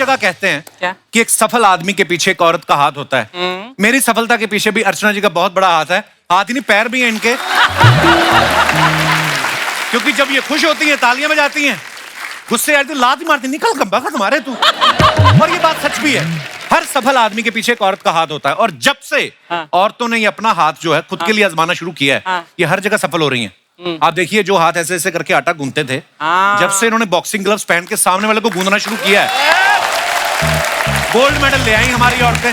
जगह कहते हैं क्या? कि एक सफल आदमी के पीछे एक औरत का हाथ होता है। मेरी सफलता के पीछे भी अर्चना जी का बहुत बड़ा हाथ है। हाथ ही नहीं, पैर भी हैं इनके। क्योंकि जब ये खुश होती हैं तालियां बजाती हैं, गुस्से आती लात ही मारती, निकल गंबा का तुम्हारे तू। और ये बात सच भी है, हर सफल आदमी के पीछे एक औरत का हाथ होता है। और जब से औरतों ने ये अपना हाथ जो है खुद के लिए आजमाना शुरू किया है, ये हर जगह सफल हो रही हैं। आप देखिए, जो हाथ ऐसे ऐसे करके आटा गूंथते थे, जब से इन्होंने बॉक्सिंग ग्लव्स पहन के सामने वाले को गूंदना शुरू किया है, गोल्ड मेडल ले आई हमारी औरतें।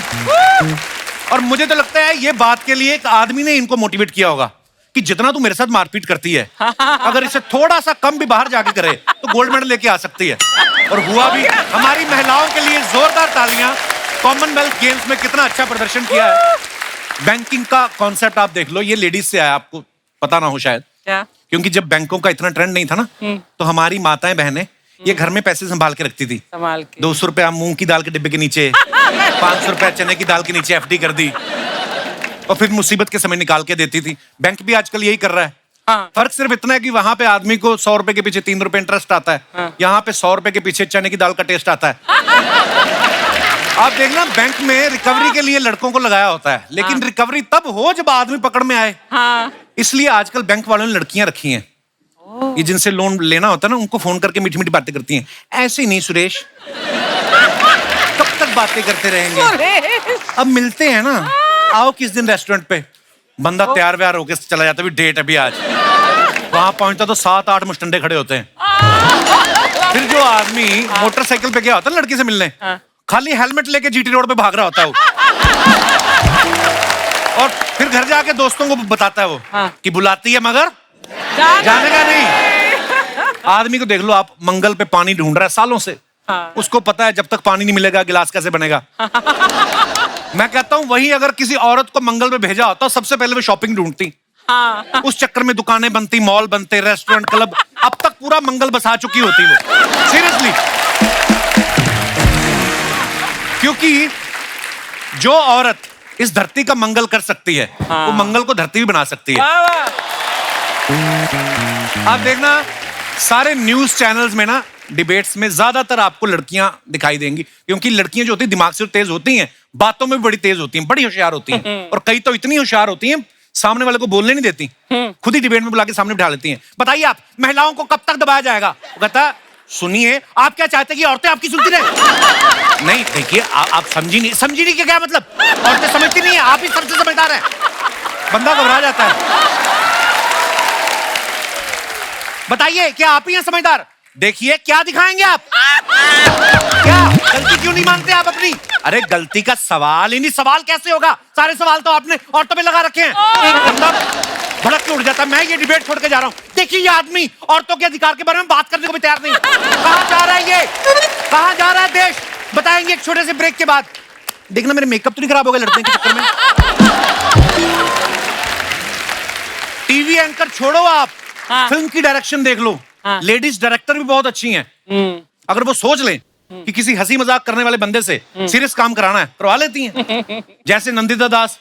और मुझे तो लगता है ये बात के लिए एक आदमी ने इनको मोटिवेट किया होगा कि जितना तू मेरे साथ मारपीट करती है, अगर इसे थोड़ा सा कम भी बाहर जाके करे तो गोल्ड मेडल लेके आ सकती है। और हुआ भी। हमारी महिलाओं के लिए जोरदार तालियां। कॉमनवेल्थ गेम्स में कितना अच्छा प्रदर्शन किया है। बैंकिंग का कॉन्सेप्ट आप देख लो, ये लेडीज से आया, आपको पता ना हो शायद। क्या? क्योंकि जब बैंकों का इतना ट्रेंड नहीं था ना, तो हमारी माताएं बहनें ये घर में पैसे संभाल के रखती थी। संभाल के 200 रुपया मूंग की दाल के डिब्बे के नीचे, 500 रुपया चने की दाल के नीचे एफडी कर दी, और फिर मुसीबत के समय निकाल के देती थी। बैंक भी आजकल यही कर रहा है। फर्क सिर्फ इतना है कि वहां पे आदमी को 100 रुपए के पीछे 3 रुपए इंटरेस्ट आता है, यहाँ पे 100 रुपए के पीछे चने की दाल का टेस्ट आता है। आप देखना, बैंक में रिकवरी के लिए लड़कों को लगाया होता है, लेकिन रिकवरी तब हो जब आदमी पकड़ में आए। इसलिए आजकल बैंक वालों ने लड़कियां रखी हैं, ये जिनसे लोन लेना होता है ना, उनको फोन करके मीठी मीठी बातें करती हैं। ऐसे नहीं सुरेश, कब तक बातें करते रहेंगे, अब मिलते हैं ना, आओ किस दिन रेस्टोरेंट पे। बंदा तैयार व्यार होके चला जाता है, डेट अभी आज। वहां पहुंचता तो 7-8 मुस्टंडे खड़े होते हैं। फिर जो आदमी मोटरसाइकिल पे गया होता है लड़की से मिलने, खाली हेलमेट लेके जीटी रोड पे भाग रहा होता है वो। और फिर घर जाके दोस्तों को बताता है वो कि बुलाती है मगर जाने का नहीं। आदमी को देख लो आप, मंगल पे पानी ढूंढ रहा है सालों से। उसको पता है जब तक पानी नहीं मिलेगा गिलास कैसे बनेगा। मैं कहता हूं वही अगर किसी औरत को मंगल पे भेजा होता, सबसे पहले वो शॉपिंग ढूंढती। उस चक्कर में दुकानें बनती, मॉल बनते, रेस्टोरेंट, क्लब, अब तक पूरा मंगल बसा चुकी होती वो। सीरियसली। क्योंकि जो औरत इस धरती का मंगल कर सकती है, वो मंगल को धरती भी बना सकती है। आप देखना, सारे न्यूज चैनल्स में ना, डिबेट्स में ज्यादातर आपको लड़कियां दिखाई देंगी, क्योंकि लड़कियां जो होती हैं दिमाग से तेज होती हैं, बातों में भी बड़ी तेज होती हैं, बड़ी होशियार होती हैं। और कई तो इतनी होशियार होती हैं, सामने वाले को बोलने नहीं देती, खुद ही डिबेट में बुला के सामने बिठा लेती हैं। बताइए आप, महिलाओं को कब तक दबाया जाएगा? वो कहता, सुनिए, आप क्या चाहते हैं कि औरतें आपकी सुनती रहे? नहीं, देखिए, आप समझी नहीं कि क्या मतलब? औरतें समझती नहीं है, आप ही सबसे समझदार हैं। बंदा घबरा जाता है। बताइए, क्या आप ही हैं समझदार? देखिए, क्या दिखाएंगे आप? क्या गलती क्यों नहीं मानते आप अपनी? अरे गलती का सवाल ही नहीं, सवाल कैसे होगा? सारे सवाल तो आपने औरतों पे लगा रखे हैं। बंदा भड़क के उड़ जाता है, मैं ये डिबेट छोड़ के जा रहा हूँ। देखिए, ये आदमी औरतों के अधिकार के बारे में बात करने को भी तैयार नहीं। कहाँ जा रहा है ये? कहाँ जा रहा है देश? बताएंगे एक छोटे से ब्रेक के बाद। देखना, मेरे मेकअप तो नहीं खराब हो गया लड़ने के चक्कर में। टीवी एंकर छोड़ो आप, फिल्म की डायरेक्शन देख लो। लेडीज डायरेक्टर भी बहुत अच्छी हैं। अगर वो सोच लें कि किसी हंसी मजाक करने वाले बंदे से सीरियस काम कराना है, करवा लेती हैं। जैसे नंदिता दास।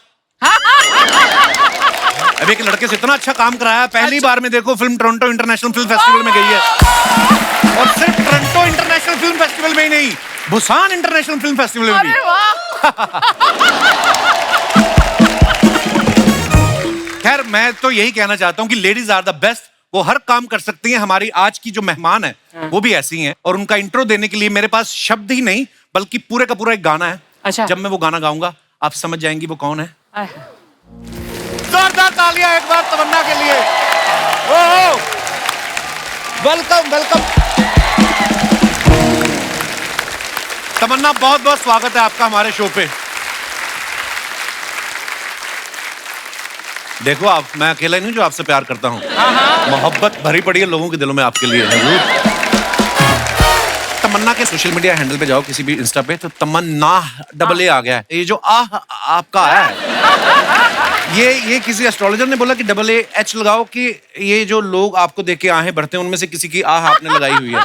अब एक लड़के से इतना अच्छा काम कराया, पहली बार में देखो film Toronto international film festival में गई है। और सिर्फ टोरंटो इंटरनेशनल फिल्म फेस्टिवल में ही नहीं, बुसान इंटरनेशनल फिल्म फेस्टिवल में भी। खैर, मैं तो यही कहना चाहता हूं कि लेडीज आर द बेस्ट। वो हर काम कर सकती हैं। हमारी आज की जो मेहमान है वो भी ऐसी हैं। और उनका इंट्रो देने के लिए मेरे पास शब्द ही नहीं, बल्कि पूरे का पूरा एक गाना है। अच्छा। जब मैं वो गाना गाऊंगा आप समझ जाएंगी वो कौन है। जोरदार तालियां एक बार तमन्ना के लिए। ओह, वेलकम वेलकम तमन्ना, बहुत बहुत स्वागत है आपका हमारे शो पे। देखो आप, मैं अकेला नहीं जो आपसे प्यार करता हूँ। मोहब्बत भरी पड़ी है लोगों के दिलों में आपके लिए। तमन्ना के सोशल मीडिया हैंडल पे जाओ, किसी भी इंस्टा पे, तो तमन्ना AA आ गया है। ये जो आपका आया है, ये किसी एस्ट्रोलॉजर ने बोला कि AAH लगाओ कि ये जो लोग आपको देख के आहें भरते हैं उनमें से किसी की आह आपने लगाई हुई है।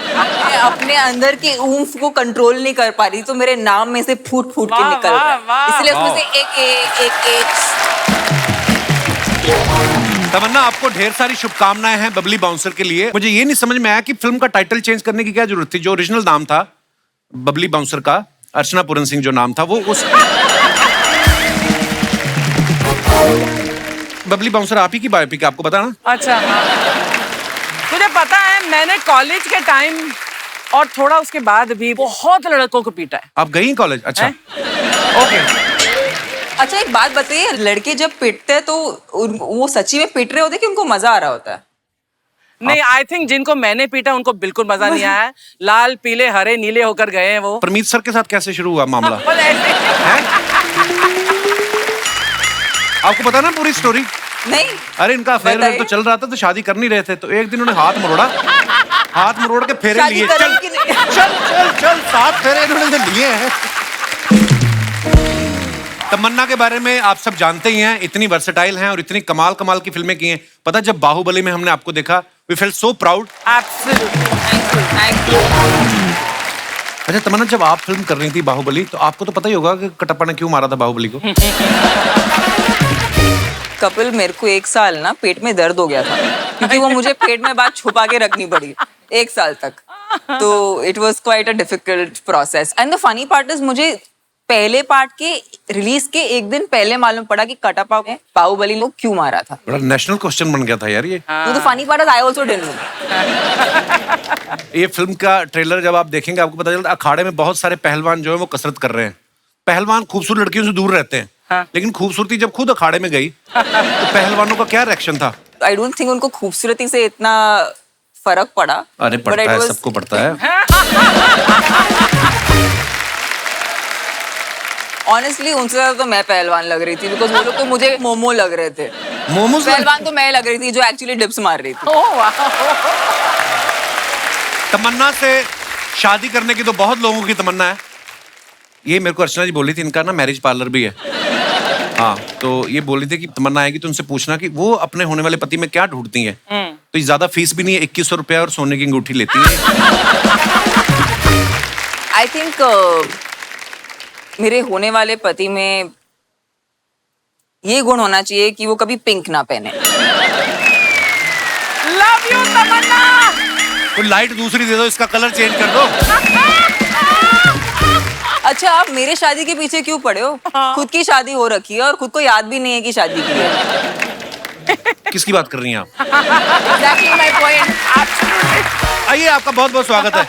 मैं अपने अंदर के ऊम्फ को कंट्रोल नहीं कर पा रही, तो मेरे नाम में से फूट फूट के निकल रहा है, इसलिए उसमें से एक तमन्ना, आपको ढेर सारी शुभकामनाएं हैं बबली बाउंसर के लिए। मुझे ये नहीं समझ में आया कि फिल्म का टाइटल चेंज करने की क्या जरूरत थी। जो ओरिजिनल नाम था बबली बाउंसर का अर्चना पूरन सिंह जो नाम था वो उस बबली बाउंसर आप ही की बायोपिक है, आपको पता ना? अच्छा हाँ। मुझे पता है, मैंने कॉलेज के टाइम और थोड़ा उसके बाद भी बहुत लड़कों को पीटा है। आप गई कॉलेज? अच्छा ओके। अच्छा एक बात बताइए, लड़के जब पिटते हैं तो वो सच्ची में पिट रहे होते हैं कि उनको मजा आ रहा होता है? नहीं, आई थिंक जिनको मैंने पीटा उनको बिल्कुल मजा नहीं आया। लाल पीले हरे नीले होकर गए हैं वो। परमीत सर के साथ कैसे शुरू हुआ मामला? बस ऐसे। आपको पता ना पूरी स्टोरी? नहीं। अरे इनका अफेयर बताइए। तो चल रहा था, तो शादी कर नहीं रहे थे, तो एक दिन उन्होंने हाथ मरोड़ा, हाथ मरोड़ के फेरे शादी लिए। करें चल कि नहीं? चल चल चल 7 फेरे इन्होंने लिए हैं। तमन्ना के बारे में आप सब जानते ही हैं, इतनी वर्सेटाइल हैं और इतनी कमाल कमाल की फिल्में की हैं। पता जब बाहुबली में हमने आपको देखा, we felt so proud. Absolutely. Thank you. अच्छा तमन्ना, जब आप फिल्म कर रही थी बाहुबली, तो आपको तो पता ही होगा कि कटप्पा ने क्यों मारा था बाहुबली को? कपिल, मेरे को 1 साल ना पेट में दर्द हो गया था, क्योंकि वो मुझे पेट में बात छुपा के रखनी पड़ी 1 साल तक। तो it was quite a difficult process. And the funny part is, मुझे पहले पार्ट के रिलीज के 1 दिन पहले मालूम पड़ा कि कटप्पा ने बाहुबली को क्यों मारा था। बड़ा नेशनल क्वेश्चन बन गया था यार ये। तो the funny part is I also didn't know. ये फिल्म का ट्रेलर जब आप देखेंगे आपको पता चलता है अखाड़े में बहुत सारे पहलवान जो है वो कसरत कर रहे हैं। पहलवान खूबसूरत लड़कियों से दूर रहते हैं, लेकिन खूबसूरती जब खुद अखाड़े में गई तो पहलवानों का क्या रिएक्शन था? आई डोंट थिंक उनको खूबसूरती से इतना फर्क पड़ा। अरे पड़ता है, सबको पड़ता है। ऑनेस्टली उनसे ज्यादा तो मैं पहलवान लग रही थी, बिकॉज वो लोग तो मुझे मोमो लग रहे थे। मोमोज पहलवान तो मैं लग रही थी जो एक्चुअली डिप्स मार रही थी। Oh, wow. तमन्ना से शादी करने की तो बहुत लोगों की तमन्ना है। ये मेरे को अर्चना जी बोली थी, इनका ना मैरिज पार्लर भी है। हाँ, तो ये बोली थी कि तमन्ना आएगी तो उनसे पूछना कि वो अपने होने वाले पति में क्या ढूंढती हैं। तो ये ज्यादा फीस भी नहीं है, 2100 रुपया और सोने की अंगूठी लेती है। आई थिंक मेरे होने वाले पति में ये गुण होना चाहिए कि वो कभी पिंक ना पहने। Love you, तमन्ना। तो लाइट दूसरी दे दो, इसका कलर चेंज कर दो। अच्छा, आप मेरे शादी के पीछे क्यों पड़े हो? खुद की शादी हो रखी है और खुद को याद भी नहीं है कि शादी की है। किसकी बात कर रही हैं आप? Exactly my point. आइए, आपका बहुत बहुत स्वागत है।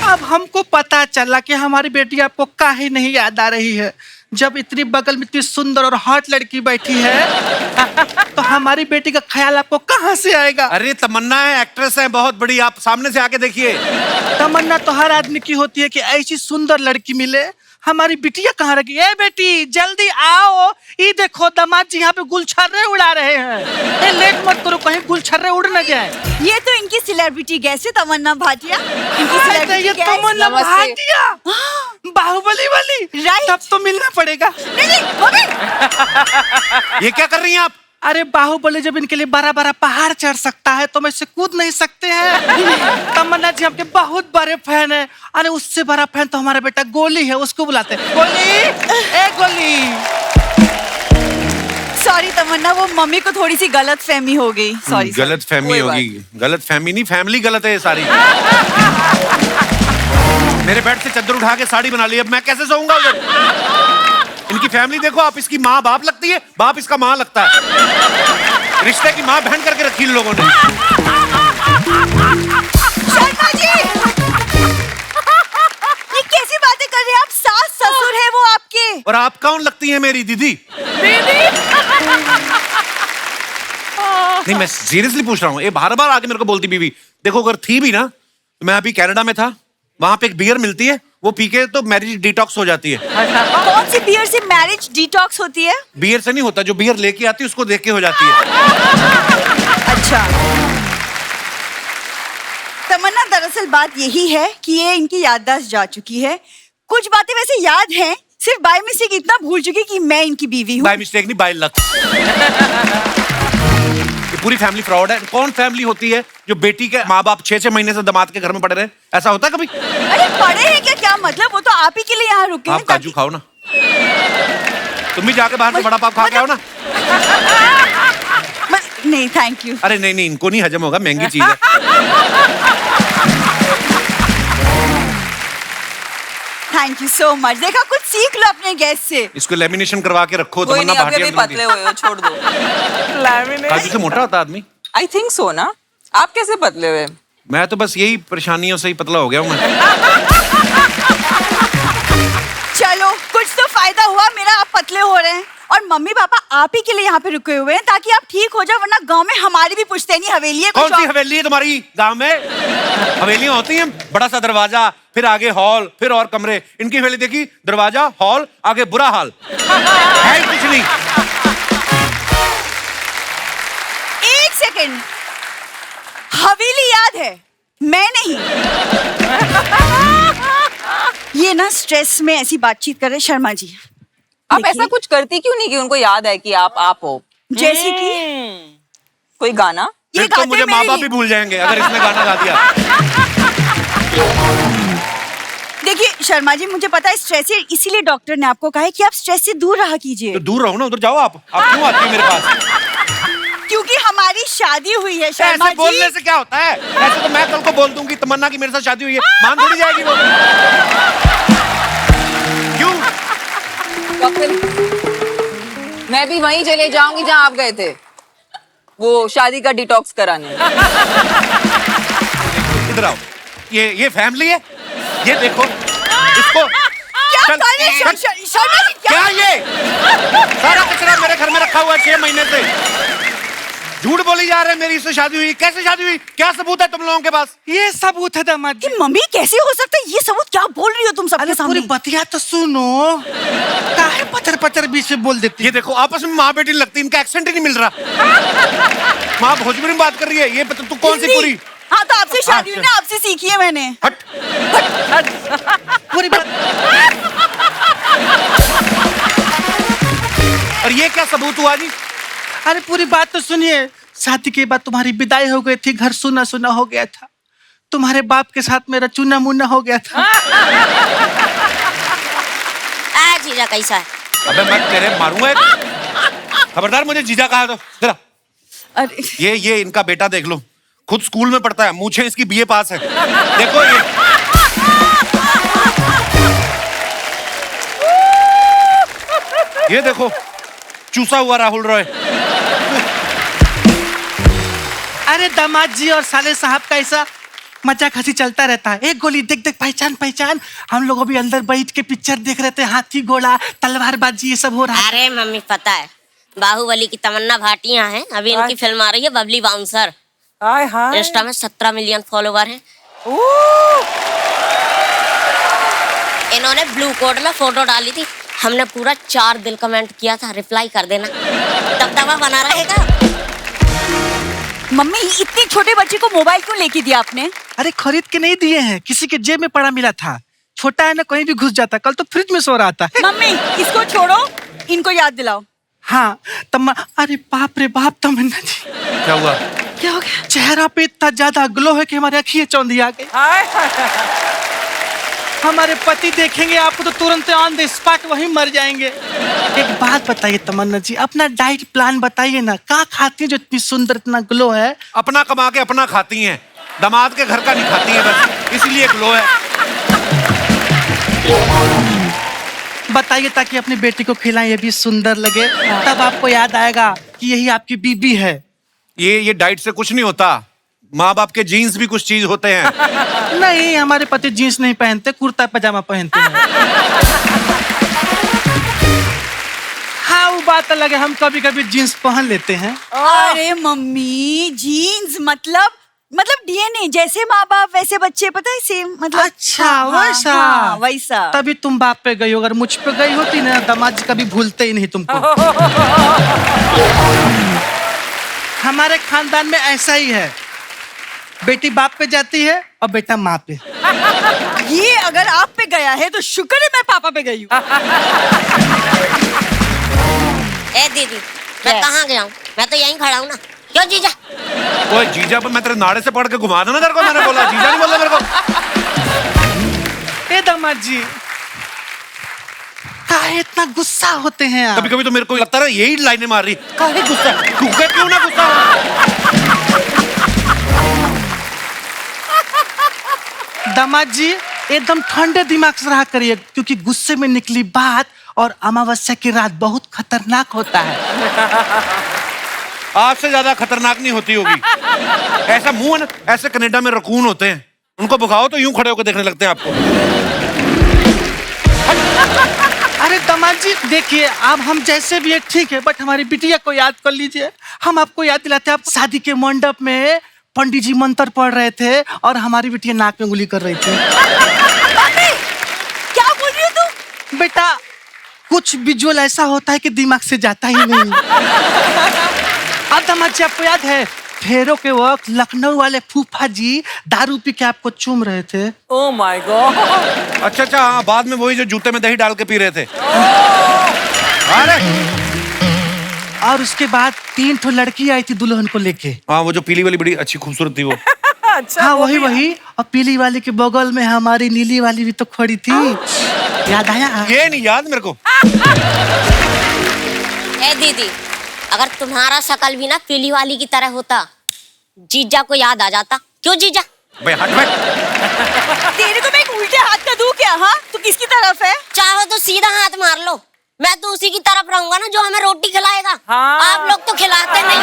अब हमको पता चला कि हमारी बेटी आपको काहे नहीं याद आ रही है। जब इतनी बगल में इतनी सुंदर और हॉट लड़की बैठी है तो हमारी बेटी का ख्याल आपको कहाँ से आएगा? अरे तमन्ना है, एक्ट्रेस है बहुत बड़ी, आप सामने से आके देखिए। तमन्ना तो हर आदमी की होती है कि ऐसी सुंदर लड़की मिले। हमारी बिटिया कहाँ रखी? ए बेटी जल्दी आओ, ये देखो दामाद जी यहाँ पे गुलछर्रे उड़ा रहे हैं। ए लेट मत करो, कहीं गुलछर्रे उड़ न जाए। ये तो इनकी सेलिब्रिटी गैस है, तमन्ना भाटिया। इनकी ये सेलिब्रिटी गैस। तमन्ना नमस्ते। भाटिया, बाहुबली वाली। Right. तब तो मिलना पड़ेगा। नहीं मम्मी। ये क्या कर रही हैं आप? अरे बाहुबली जब इनके लिए बड़ा बड़ा पहाड़ चढ़ सकता है तो मैं इससे कूद नहीं सकते हैं? तमन्ना जी आपके बहुत बड़े फैन है। अरे उससे बड़ा फैन तो हमारा बेटा गोली है, उसको बुलाते हैं। गोली, ए गोली। सॉरी तमन्ना, वो मम्मी को थोड़ी सी गलत फहमी हो गई। सॉरी। गलत फहमी कोई होगी। गलत फहमी नहीं, फैमिली गलत है ये सारी। मेरे बेड से चादर उठा के साड़ी बना ली, अब मैं कैसे सोऊंगा उधर? इनकी फैमिली देखो आप, इसकी माँ बाप लगती है, बाप इसका माँ लगता है। रिश्ते की माँ बहन करके रखी इन लोगों ने। शर्मा जी, ये कैसी बातें कर रहे हैं आप? सास ससुर है वो आपके। और आप कौन लगती हैं? मेरी दीदी। नहीं, मैं सीरियसली पूछ रहा हूँ। ये बार बार आके मेरे को बोलती बीवी, देखो अगर थी भी ना, तो मैं अभी कनाडा में था, वहां पे एक बियर मिलती है, वो पी के तो मैरिज डिटॉक्स हो जाती है। कौन सी बियर से मैरिज डिटॉक्स होती है? बियर से नहीं होता, जो बियर लेके आती है उसको देख के हो जाती है। अच्छा तमन्ना, दरअसल बात यही है कि ये इनकी याददाश्त जा चुकी है। कुछ बातें वैसे याद हैं, सिर्फ बाय मिस्टेक इतना भूल चुकी कि मैं इनकी बीवी हूँ। बाय मिस्टेक नहीं, बाय लक। ये पूरी फैमिली फ्रॉड है। कौन फैमिली होती है जो बेटी के माँ बाप 6-6 महीने से दामाद के घर में पड़े रहे? ऐसा होता है कभी? अरे पढ़े हैं क्या? क्या मतलब? वो तो आप ही के लिए यहाँ रुके आप हैं काजू खाओ ना, तुम भी जाके बाहर से बड़ा पाव खा के आओ ना। नहीं थैंक यू। अरे नहीं नहीं, इनको नहीं हजम होगा, महंगी चीज है। Thank you so much. देखा, कुछ सीख लो अपने गेस्ट से। इसको लेमिनेशन करवा के रखो, कोई तमन्ना नहीं, अभी भाटिया अभी पतले हुए हो, छोड़ दो। काजू से मोटा होता आदमी। आई थिंक सो ना। आप कैसे पतले हुए? मैं तो बस यही परेशानियों से ही पतला हो गया हूँ मैं। चलो, कुछ तो फायदा हुआ मेरा, आप पतले हो रहे हैं। और मम्मी पापा आप ही के लिए यहाँ पे रुके हुए हैं ताकि आप ठीक हो जाओ, वरना गांव में हमारी भी पुश्तैनी हवेली है। कौन सी हवेली है तुम्हारी गांव में? हवेलियां होती हैं, बड़ा सा दरवाजा, फिर आगे हॉल, फिर और कमरे। इनकी हवेली देखी, दरवाजा, हॉल, आगे बुरा हाल है ही कुछ नहीं। एक सेकंड, हवेली याद है, मैं नहीं। ये ना स्ट्रेस में ऐसी बातचीत कर रहे शर्मा जी। आप देखिए, ऐसा कुछ करती क्यों नहीं कि उनको याद है कि आप हो? जैसे कि कोई गाना? ये फिर तो गाते मुझे मेरे माँ बाप लिए। भी भूल जाएंगे अगर इसने गाना गा दिया। देखिए शर्मा जी, मुझे पता है स्ट्रेस है, इसीलिए डॉक्टर ने आपको कहा है कि आप स्ट्रेस से दूर रहा कीजिए। तो दूर रहो ना, उधर जाओ। आप क्यों आती है मेरे पास? क्योंकि हमारी शादी हुई है शर्मा ऐसे बोलने जी। से क्या होता है? ऐसे तो मैं कल को बोल दूंगी तमन्ना की मेरे साथ शादी हुई है, मान थोड़ी जाएगी वो। क्यों? मैं भी वहीं चले जाऊंगी जहां आप गए थे, वो शादी का डिटॉक्स कराने। इधर आओ। ये फैमिली है, ये देखो इसको। क्या चल, कर रहे हैं शर्मा जी? क्या ये सारा कचरा मेरे घर में रखा हुआ है 6 महीने से? झूठ बोली जा रहे हैं मेरी इससे शादी हुई। कैसे शादी हुई? क्या सबूत है तुम लोगों के पास? ये सबूत है दामाद जी। कि मम्मी कैसे हो सकता है ये सबूत? क्या बोल रही हो तुम सबके अरे सामने? पूरी बतिया तो सुनो, काहे पचर पचर बीच में बोल देती ये देखो, आपस में माँ बेटी लगती, इनका एक्सेंट ही नहीं मिल रहा। माँ भोजपुरी में बात कर रही है, ये तू कौन सी हिंदी? पूरी? हाँ तो आपसे शादी हुई ना, आपसे सीखी है मैंने। हट। पूरी बात। और ये क्या सबूत हुआ जी? अरे पूरी बात तो सुनिए। शादी के बाद तुम्हारी विदाई हो गई थी, घर सुना सुना हो गया था। तुम्हारे बाप के साथ मेरा चुना मुन्ना हो गया था। जीजा कैसा है? अबे मैं तेरे मारूंगा एक। खबरदार मुझे जीजा कहा तो जरा। अरे ये इनका बेटा देख लो, खुद स्कूल में पढ़ता है, मूछें इसकी बीए पास है। देखो ये देखो, चूसा हुआ राहुल रॉय। अरे दामाद जी और साले साहब का ऐसा मजाक हंसी चलता रहता है। एक गोली देख देख पहचान पहचान। हम लोग अभी अंदर बैठ के पिक्चर देख रहे थे, हाथी घोड़ा तलवारबाजी ये सब हो रहा है। अरे मम्मी पता है, बाहुबली की तमन्ना भाटिया हैं, अभी इनकी फिल्म आ रही है बबली बाउंसर। हाय हाय। इंस्टा में 17 मिलियन फॉलोवर हैं। इन्होंने ब्लू कोड में फोटो डाली थी, हमने पूरा 4 दिल कमेंट किया था, रिप्लाई कर देना, दबदबा बना रहेगा। मम्मी, इतने छोटे बच्चे को मोबाइल क्यों लेके दिया आपने? अरे खरीद के नहीं दिए हैं, किसी के जेब में पड़ा मिला था। छोटा है ना, कहीं भी घुस जाता। कल तो फ्रिज में सो रहा था। मम्मी इसको छोड़ो, इनको याद दिलाओ। हाँ अरे बाप रे बाप तमन्ना जी, क्या हुआ? क्या हो गया? चेहरा पे इतना ज्यादा ग्लो है कि हमारी आँखें चौंधी आ गई। हाय हाय हाय। हमारे पति देखेंगे आपको तो तुरंत ऑन द स्पॉट वहीं मर जाएंगे। एक बात बताइए तमन्ना जी, अपना डाइट प्लान बताइए ना, क्या खाती है जो इतनी सुंदर, इतना ग्लो है? अपना कमा के अपना खाती हैं, दामाद के घर का नहीं खाती हैं, बस इसलिए ग्लो है। बताइए ताकि अपनी बेटी को खिलाएं, ये भी सुंदर लगे, तब आपको याद आएगा कि यही आपकी बीबी है। ये डाइट से कुछ नहीं होता, माँ बाप के जीन्स भी कुछ चीज होते हैं। नहीं, हमारे पति जीन्स नहीं पहनते, कुर्ता पजामा पहनते हैं। हाँ वो बात अलग है, हम कभी कभी जीन्स पहन लेते हैं। अरे मम्मी, जीन्स मतलब डीएनए, जैसे माँ बाप वैसे बच्चे, पता है, सेम मतलब। अच्छा हाँ, वैसा। हाँ, वैसा। तभी तुम बाप पे गई हो, अगर मुझ पे गई होती ना, दामाद जी कभी भूलते ही नहीं तुमको। हमारे खानदान में ऐसा ही है, बेटी बाप पे जाती है और बेटा माँ पे। ये अगर आप पे गया है तो शुक्र है मैं पापा पे गई हूँ। ए दीदी, मैं कहाँ गया हूँ? मैं तो यहीं खड़ा हूँ ना। क्यों जीजा? ओए जीजा पर मैं तेरे नाड़े से पकड़ के घुमा दूं ना तेरे को, मैंने बोला जीजा नहीं बोला मेरे को। ए दामाद जी, काहे इतना गुस्सा होते हैं आप? कभी कभी तो मेरे को लगता है यही लाइनें मार रही, काहे गुस्सा? गुस्सा क्यों ना गुस्सा हो? दामाद जी एकदम ठंडे दिमाग से रहा करिए, क्योंकि गुस्से में निकली बात और अमावस्या की रात बहुत खतरनाक होता है। आपसे ज्यादा खतरनाक नहीं होती होगी। ऐसा मुंह है ना, ऐसे कनाडा में रकून होते हैं, उनको भगाओ तो यूं खड़े होकर देखने लगते हैं आपको। अरे दामाद जी देखिए, अब हम जैसे भी है ठीक है, बट हमारी बिटिया को याद कर लीजिए। हम आपको याद दिलाते हैं, आप शादी के मंडप में पंडित जी मंत्र पढ़ रहे थे और हमारी बिटिया नाक में उंगली कर रही थी। क्या बोल रही हो तुम? बेटा कुछ विजुअल ऐसा होता है कि दिमाग से जाता ही नहीं। अब दामाद जी आपको याद है फेरों के वक्त लखनऊ वाले फूफा जी दारू पी के आपको चूम रहे थे। Oh my God. अच्छा हाँ, बाद में वही जो जूते में दही डाल के पी रहे थे। अरे और उसके बाद 3 ठो लड़की आई थी दुल्हन को लेके। हाँ, वो जो पीली वाली बड़ी अच्छी खूबसूरत थी वो। अच्छा हाँ वही और पीली वाली के बगल में हमारी नीली वाली भी तो खड़ी थी। याद आया? ये नहीं याद मेरे को। ए दीदी, अगर तुम्हारा शकल भी ना पीली वाली की तरह होता, जीजा को याद आ जाता। क्यों जीजा? भाई हट भाई। तेरे को मैं एक उल्टे हाथ का दूं क्या? हाँ, तू किसकी तरफ है? चाहो तो सीधा हाथ मार लो, मैं तो उसी की तरफ रहूंगा ना जो हमें रोटी खिलाएगा। हाँ। आप लोग तो खिलाते नहीं।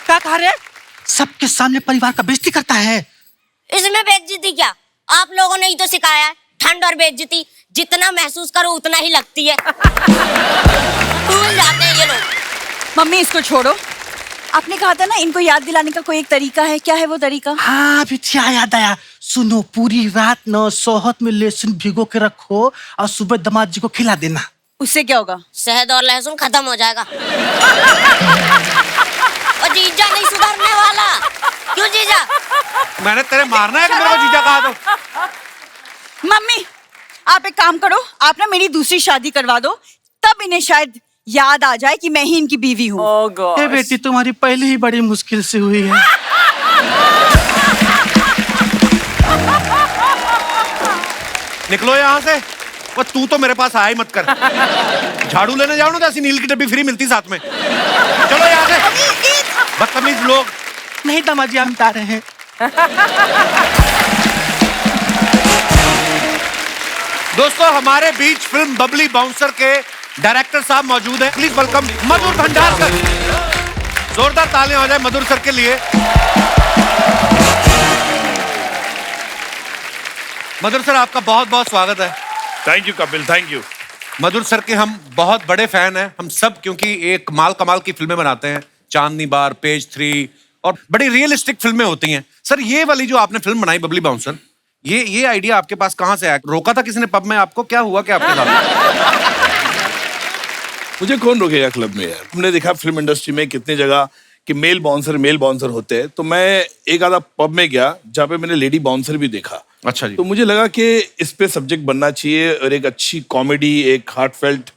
क्या कह रहे? सबके सामने परिवार का बेइज्जती करता है। इसमें बेइज्जती क्या? आप लोगों ने ही तो सिखाया है, ठंड और बेइज्जती जितना महसूस करो उतना ही लगती है। भूल जाते हैं ये लोग। मम्मी इसको छोड़ो। आपने कहा था ना इनको याद दिलाने का कोई एक तरीका है, क्या है वो तरीका? हाँ बिटिया याद आया। सुनो, पूरी रात न सोहत में लहसुन भिगो के रखो और सुबह दामाद जी को खिला देना। उससे क्या होगा? शहद और लहसुन खत्म हो जाएगा। और जीजा नहीं सुधरने वाला। क्यों जीजा? मैंने तेरे मारना है कि मेरे को जीजा कहा तो? मम्मी आप एक काम करो, आप ना मेरी दूसरी शादी करवा दो, तब इन्हें शायद याद आ जाए कि मैं ही इनकी बीवी हूँ। ओह गॉड। ए बेटी, तुम्हारी पहले ही बड़ी मुश्किल से हुई है। निकलो यहाँ से। वो तू तो मेरे पास आया ही मत कर। झाड़ू लेने जाओ ना तो ऐसी नील की डब्बी फ्री मिलती साथ में। चलो यहाँ से, बदतमीज लोग। नहीं दामाद जी, हम बता रहे हैं। दोस्तों हमारे बीच फिल्म बबली बाउंसर के डायरेक्टर साहब मौजूद हैं। प्लीज वेलकम मधुर भंडारकर। जोरदार तालियां हो जाए मधुर सर के लिए। मधुर सर आपका बहुत बहुत स्वागत है। Thank you Kapil, thank you. Madhur sir के हम बहुत बड़े फैन हैं हम सब, क्योंकि एक कमाल की फिल्में बनाते हैं। चांदनी बार, पेज 3 और बड़ी रियलिस्टिक फिल्में होती हैं। सर ये वाली जो आपने फिल्म बनाई बबली बाउंसर, ये आइडिया आपके पास कहाँ से आया? रोका था किसी ने पब में आपको? क्या हुआ क्या आपके साथ? मुझे कौन रोकेगा क्लब में यार। हमने देखा फिल्म इंडस्ट्री में कितने जगह कि मेल बाउंसर होते हैं, तो मैं एक आधा पब में गया जहाँ पे मैंने लेडी बाउंसर भी देखा। अच्छा जी। तो मुझे लगा कि इस पे सब्जेक्ट बनना चाहिए और एक अच्छी कॉमेडी, एक हार्टफेल्ट,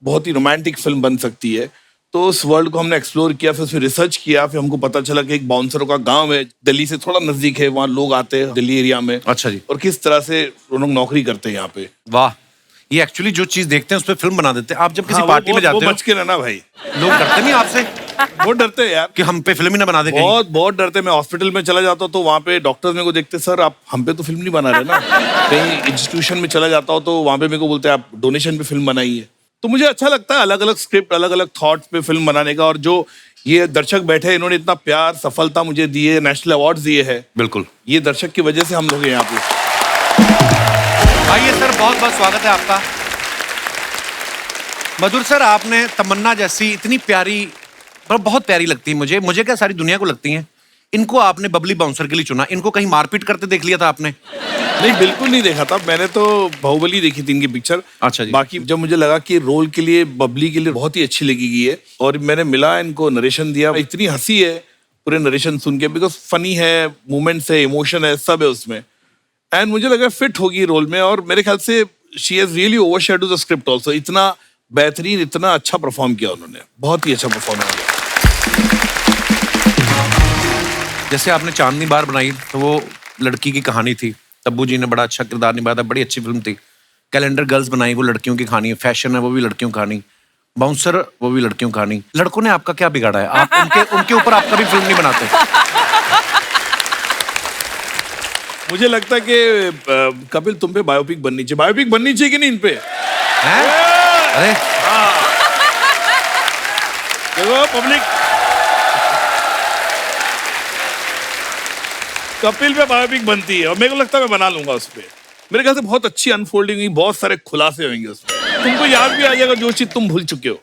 बहुत ही रोमांटिक फिल्म बन सकती है। तो उस वर्ल्ड को हमने एक्सप्लोर किया, फिर रिसर्च किया, फिर हमको पता चला कि एक बाउंसरों का गांव है, दिल्ली से थोड़ा नजदीक है, वहाँ लोग आते हैं दिल्ली एरिया में। अच्छा जी। और किस तरह से वो लोग नौकरी करते हैं यहाँ पे। वाह, ये एक्चुअली जो चीज देखते हैं उस पर फिल्म बना देते हैं। आप जब किसी हाँ, पार्टी में जाते हो, बच के रहना भाई। लोग डरते नहीं आपसे बहुत डरते हैं यार कि हम पे फिल्म ही ना बना दे कहीं? बहुत डरते। मैं हॉस्पिटल में चला जाता हूँ तो वहाँ पे डॉक्टर्स मेरे को देखते, सर आप हम पे तो फिल्म नहीं बना रहे ना। कहीं इंस्टीट्यूशन में चला जाता हूँ तो वहाँ पे मेरे को बोलते हैं आप डोनेशन पे फिल्म बनाइए। तो मुझे अच्छा लगता है अलग अलग स्क्रिप्ट, अलग अलग थॉट्स पे फिल्म बनाने का। और जो ये दर्शक बैठे हैं, इन्होंने इतना प्यार, सफलता मुझे दी है, नेशनल अवार्ड दिए है। बिल्कुल, ये दर्शक की वजह से हम लोग हैं यहाँ पे। आइए सर, बहुत बहुत स्वागत है आपका। मधुर सर, आपने तमन्ना जैसी इतनी प्यारी, बहुत प्यारी लगती है मुझे क्या सारी दुनिया को लगती हैं, इनको आपने बबली बाउंसर के लिए चुना। इनको कहीं मारपीट करते देख लिया था आपने? नहीं, बिल्कुल नहीं देखा था मैंने। तो बाहुबली देखी थी इनकी पिक्चर। अच्छा जी। बाकी जब मुझे लगा कि रोल के लिए, बबली के लिए बहुत ही अच्छी लगेगी है, और मैंने मिला, इनको नरेशन दिया, इतनी हंसी है पूरे नरेशन सुन के, बिकॉज फनी है, मूवमेंट्स है, इमोशन है, सब है उसमें। एंड मुझे लगा फिट होगी रोल में, और मेरे ख्याल से she has really overshadowed the script also. इतना बेहतरीन, इतना अच्छा परफॉर्म किया उन्होंने, बहुत ही अच्छा परफॉर्म किया। जैसे आपने चांदनी बार बनाई तो वो लड़की की कहानी थी, तब्बू जी ने बड़ा अच्छा किरदार निभाया था, बड़ी अच्छी फिल्म थी। कैलेंडर गर्ल्स बनाई, वो लड़कियों की कहानी है। फैशन है, वो भी लड़कियों की कहानी। बाउंसर, वो भी लड़कियों की कहानी। लड़कों ने आपका क्या बिगाड़ा है? आप उनके ऊपर आप कभी फिल्म नहीं बनाते? मुझे लगता है कि कपिल तुम पे बायोपिक बननी चाहिए। बायोपिक बननी चाहिए कि नहीं इन पे? हैं? अरे देखो पब्लिक, कपिल पे बायोपिक बनती है और मेरे को लगता है मैं बना लूंगा उस पे। मेरे ख्याल से बहुत अच्छी अनफोल्डिंग हुई, बहुत सारे खुलासे होंगे उसमें। तुमको याद भी आ जाएगा जो चीज तुम भूल चुके हो।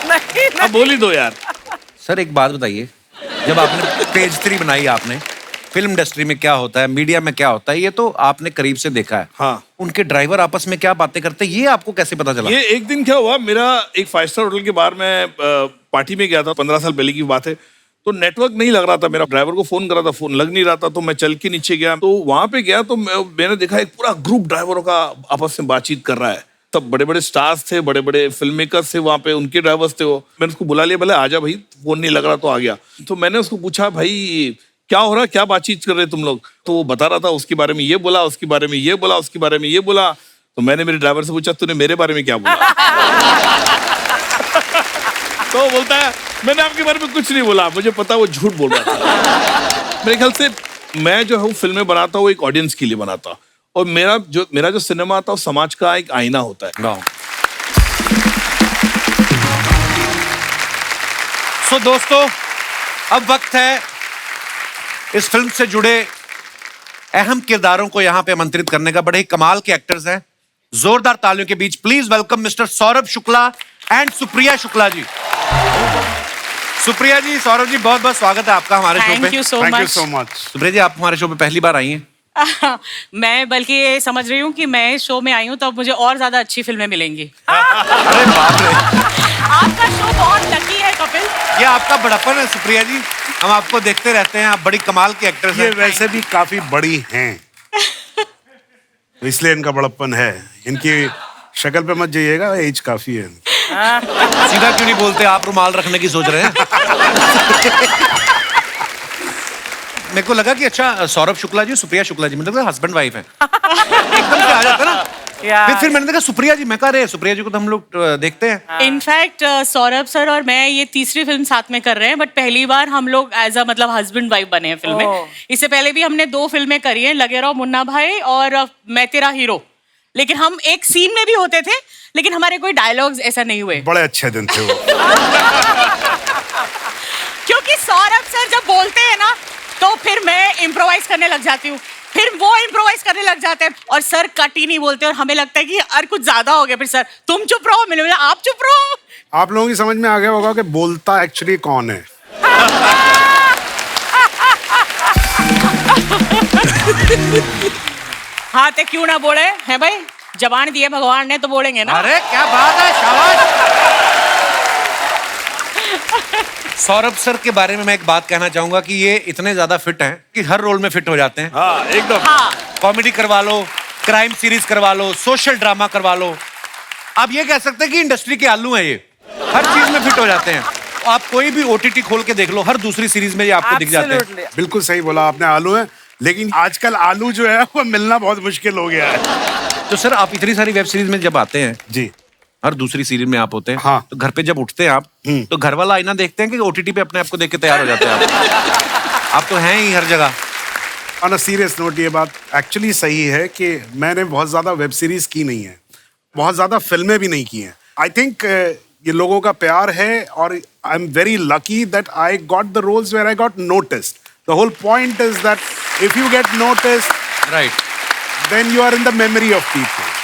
नहीं, अब बोल ही दो यार। सर एक बात बताइए, जब आपने पेज 3 बनाई, आपने फिल्म इंडस्ट्री में क्या होता है, मीडिया में क्या होता है, ये तो आपने करीब से देखा है। हाँ। उनके ड्राइवर आपस में क्या बातें करते हैं, ये आपको कैसे पता चला? ये एक दिन क्या हुआ, मेरा एक 5 स्टार होटल के बाहर में पार्टी में गया था, 15 साल पहले की बात है। तो नेटवर्क नहीं लग रहा था, मेरा ड्राइवर को फोन करा था, फोन लग नहीं रहा था, तो मैं चल के नीचे गया। तो वहां पे गया तो मैंने देखा एक पूरा ग्रुप ड्राइवरों का आपस में बातचीत कर रहा है। सब बड़े बड़े स्टार्स थे, बड़े बड़े फिल्म मेकर्स थे वहां पे, उनके ड्राइवर्स थे वो। मैंने उसको बुला लिया, बोले आजा भाई, फोन नहीं लग रहा, तो आ गया। तो मैंने उसको पूछा, भाई क्या हो रहा है, क्या बातचीत कर रहे तुम लोग? तो वो बता रहा था, उसके बारे में ये बोला, उसके बारे में ये बोला, उसके बारे में ये बोला। तो मैंने मेरे ड्राइवर से पूछा, तूने मेरे बारे में क्या बोला? तो वो बोलता है, मैंने आपके बारे में कुछ नहीं बोला, मुझे पता वो झूठ बोल रहा था। मेरे ख्याल से मैं जो हूँ फिल्में बनाता हूँ एक ऑडियंस के लिए बनाता, और मेरा जो सिनेमा आता है वो समाज का एक आईना होता है। सो दोस्तों, अब वक्त है इस फिल्म से जुड़े अहम किरदारों को यहाँ पे आमंत्रित करने का। बड़े ही कमाल के एक्टर्स हैं, जोरदार तालियों के बीच please welcome mister Saurabh Shukla and Supriya Shukla ji. Supriya ji, Saurabh ji, बहुत बहुत स्वागत है आपका हमारे शो पे। Thank you so much. Supriya ji, आप हमारे शो पे पहली बार आई हैं। मैं बल्कि ये समझ रही हूँ कि मैं इस शो में आई हूँ तो अब मुझे और ज्यादा अच्छी फिल्में मिलेंगी। अरे बाप रे, आपका शो बहुत लकी है कपिल। ये आपका बड़प्पन है सुप्रिया जी, हम आपको देखते रहते हैं, आप बड़ी कमाल की एक्ट्रेस ये हैं। वैसे भी काफी बड़ी हैं, तो इसलिए इनका बड़प्पन है। इनकी शक्ल पे मत जाइएगा, एज काफी है। सीधा क्यों नहीं बोलते, आप रुमाल रखने की सोच रहे हैं? मेरे को लगा कि अच्छा सौरभ शुक्ला जी, सुप्रिया शुक्ला जी, मतलब हस्बैंड वाइफ है, एकदम से आ जाता ना। फिर मैंने देखा सुप्रिया जी, मैं कह रहे सुप्रिया जी को तो हम लोग देखते हैं। इनफैक्ट सौरभ सर और मैं ये तीसरी फिल्म साथ में कर रहे हैं, बट पहली बार हम लोग एज अ मतलब हस्बैंड वाइफ बने हैं फिल्म में। इससे पहले भी हमने 2 फिल्में करी हैं, लगे रहो मुन्ना भाई और मैं तेरा हीरो, लेकिन हम एक सीन में भी होते थे, लेकिन हमारे कोई डायलॉग्स ऐसा नहीं हुए। बड़े अच्छे दिन थे वो। क्योंकि सौरभ सर जब बोलते हैं ना तो फिर मैं इम्प्रोवाइज करने लग जाती हूँ, फिर वो इम्प्रोवाइज करने लग जाते हैं और सर कट ही नहीं बोलते और हमें लगता है कि यार कुछ ज्यादा हो गया। फिर सर तुम चुप रहो, मैंने बोला आप चुप रहो। आप लोगों की समझ में आ गया होगा कि बोलता एक्चुअली कौन है। हाँ तो क्यों ना बोले हैं भाई, जबान दिए भगवान ने तो बोलेंगे ना। अरे क्या बात है, शाबाश। सौरभ सर के बारे में मैं एक बात कहना चाहूंगा कि ये इतने ज्यादा फिट हैं कि हर रोल में फिट हो जाते हैं। हाँ एकदम। हाँ कॉमेडी करवा लो, क्राइम सीरीज करवा लो, सोशल ड्रामा करवा लो, आप ये कह सकते हैं कि इंडस्ट्री के आलू हैं ये, हर चीज में फिट हो जाते हैं। आप कोई भी ओटीटी खोल के देख लो, हर दूसरी सीरीज में ये आपको दिख जाते हैं। Absolutely. बिल्कुल सही बोला आपने, आलू है, लेकिन आजकल आलू जो है वो मिलना बहुत मुश्किल हो गया है। तो सर आप इतनी सारी वेब सीरीज में जब आते हैं, जी, हर दूसरी सीरीज में आप होते हैं, हाँ। तो घर पे जब उठते हैं आप, तो घर वाला आईना देखते हैं कि ओटीटी पे अपने आप को देख के तैयार हो जाते हैं आप तो हैं ही हर जगह। ऑन अ सीरियस नोट, ये बात एक्चुअली सही है कि मैंने बहुत ज्यादा वेब सीरीज की नहीं है, बहुत ज्यादा फिल्में भी नहीं की हैं। आई थिंक ये लोगों का प्यार है और I am very lucky that I got the roles where I got noticed. The whole point is that if you get noticed, right, then you are in the memory of people.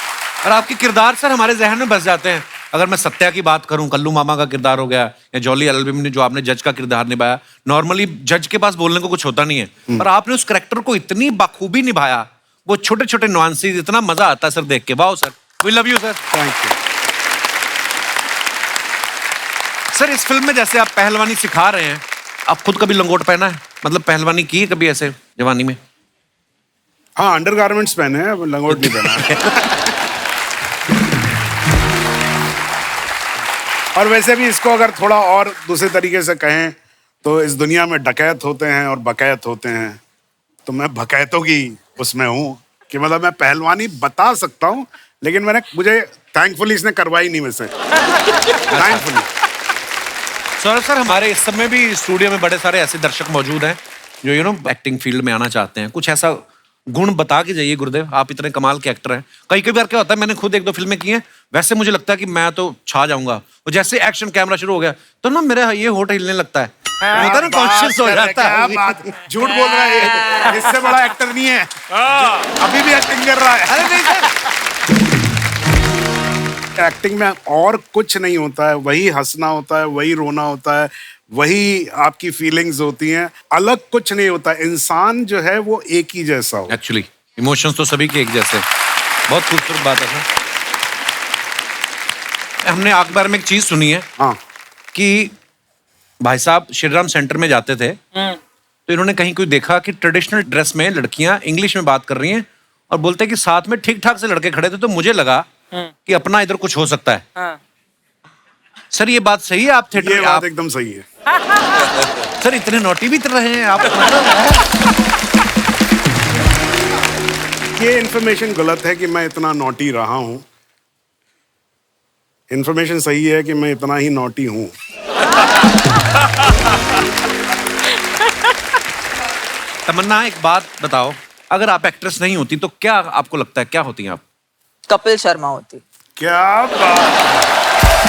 और आपके किरदार sir हमारे जहन में बस जाते हैं। अगर मैं सत्या की बात करूं, कल्लू मामा का किरदार हो गया, या जॉली एल्बम ने जो आपने जज का किरदार निभाया, नॉर्मली जज के पास बोलने को कुछ होता नहीं है, पर आपने उस कैरेक्टर को इतनी बखूबी निभाया, वो छोटे छोटे नुआंसेस, इतना मजा आता है सर देख के। Wow sir, we love you sir. Thank you sir इस फिल्म में जैसे आप पहलवानी सिखा रहे हैं, आप खुद कभी लंगोट पहना है, मतलब पहलवानी की है कभी ऐसे जवानी में? हाँ, अंडरगारमेंट्स पहने हैं, लंगोट नहीं पहना। और वैसे भी इसको अगर थोड़ा और दूसरे तरीके से कहें तो इस दुनिया में डकैत होते हैं और बकैत होते हैं, तो मैं बकैतों की उसमें हूँ कि मतलब मैं पहलवानी बता सकता हूँ, लेकिन मुझे थैंकफुली इसने करवाई नहीं वैसे। थैंकफुली। सौरभ सर, हमारे इस समय भी स्टूडियो में बड़े सारे ऐसे दर्शक मौजूद हैं जो एक्टिंग फील्ड में आना चाहते हैं, कुछ ऐसा गुण बता के जाइए गुरुदेव, आप इतने कमाल के एक्टर हैं। कई कई बार क्या होता है, मैंने खुद 1-2 फिल्में की हैं, वैसे मुझे लगता है कि मैं तो छा जाऊंगा, और जैसे एक्शन कैमरा शुरू हो गया तो ना मेरा ये होठ हिलने लगता है, होता है ना, कॉन्शियस हो जाता है। क्या बात, झूठ बोल रहा है, इससे बड़ा एक्टर नहीं है, अभी भी एक्टिंग कर रहा है। अरे नहीं सर, एक्टिंग में और कुछ नहीं होता है, वही हंसना होता है, वही रोना होता है, वही आपकी फीलिंग्स होती हैं, अलग कुछ नहीं होता। इंसान जो है वो एक ही जैसा हो। एक्चुअली इमोशंस तो सभी के एक जैसे। बहुत खूबसूरत बात है सर। हमने अखबार में एक चीज सुनी है हाँ, कि भाई साहब श्री राम सेंटर में जाते थे तो इन्होंने कहीं कोई देखा कि ट्रेडिशनल ड्रेस में लड़कियां इंग्लिश में बात कर रही हैं और बोलते हैं कि साथ में ठीक ठाक से लड़के खड़े थे, तो मुझे लगा कि अपना इधर कुछ हो सकता है। सर ये बात सही है? आप थिएटर ये में बात आप एकदम सही है। सर इतने नोटी भी रहे हैं आप। ये इन्फॉर्मेशन गलत है कि मैं इतना नॉटी रहा हूं। इन्फॉर्मेशन सही है कि मैं इतना ही नॉटी हूं। तमन्ना एक बात बताओ, अगर आप एक्ट्रेस नहीं होती तो क्या आपको लगता है क्या होती हैं आप? कपिल शर्मा होती। क्या बात।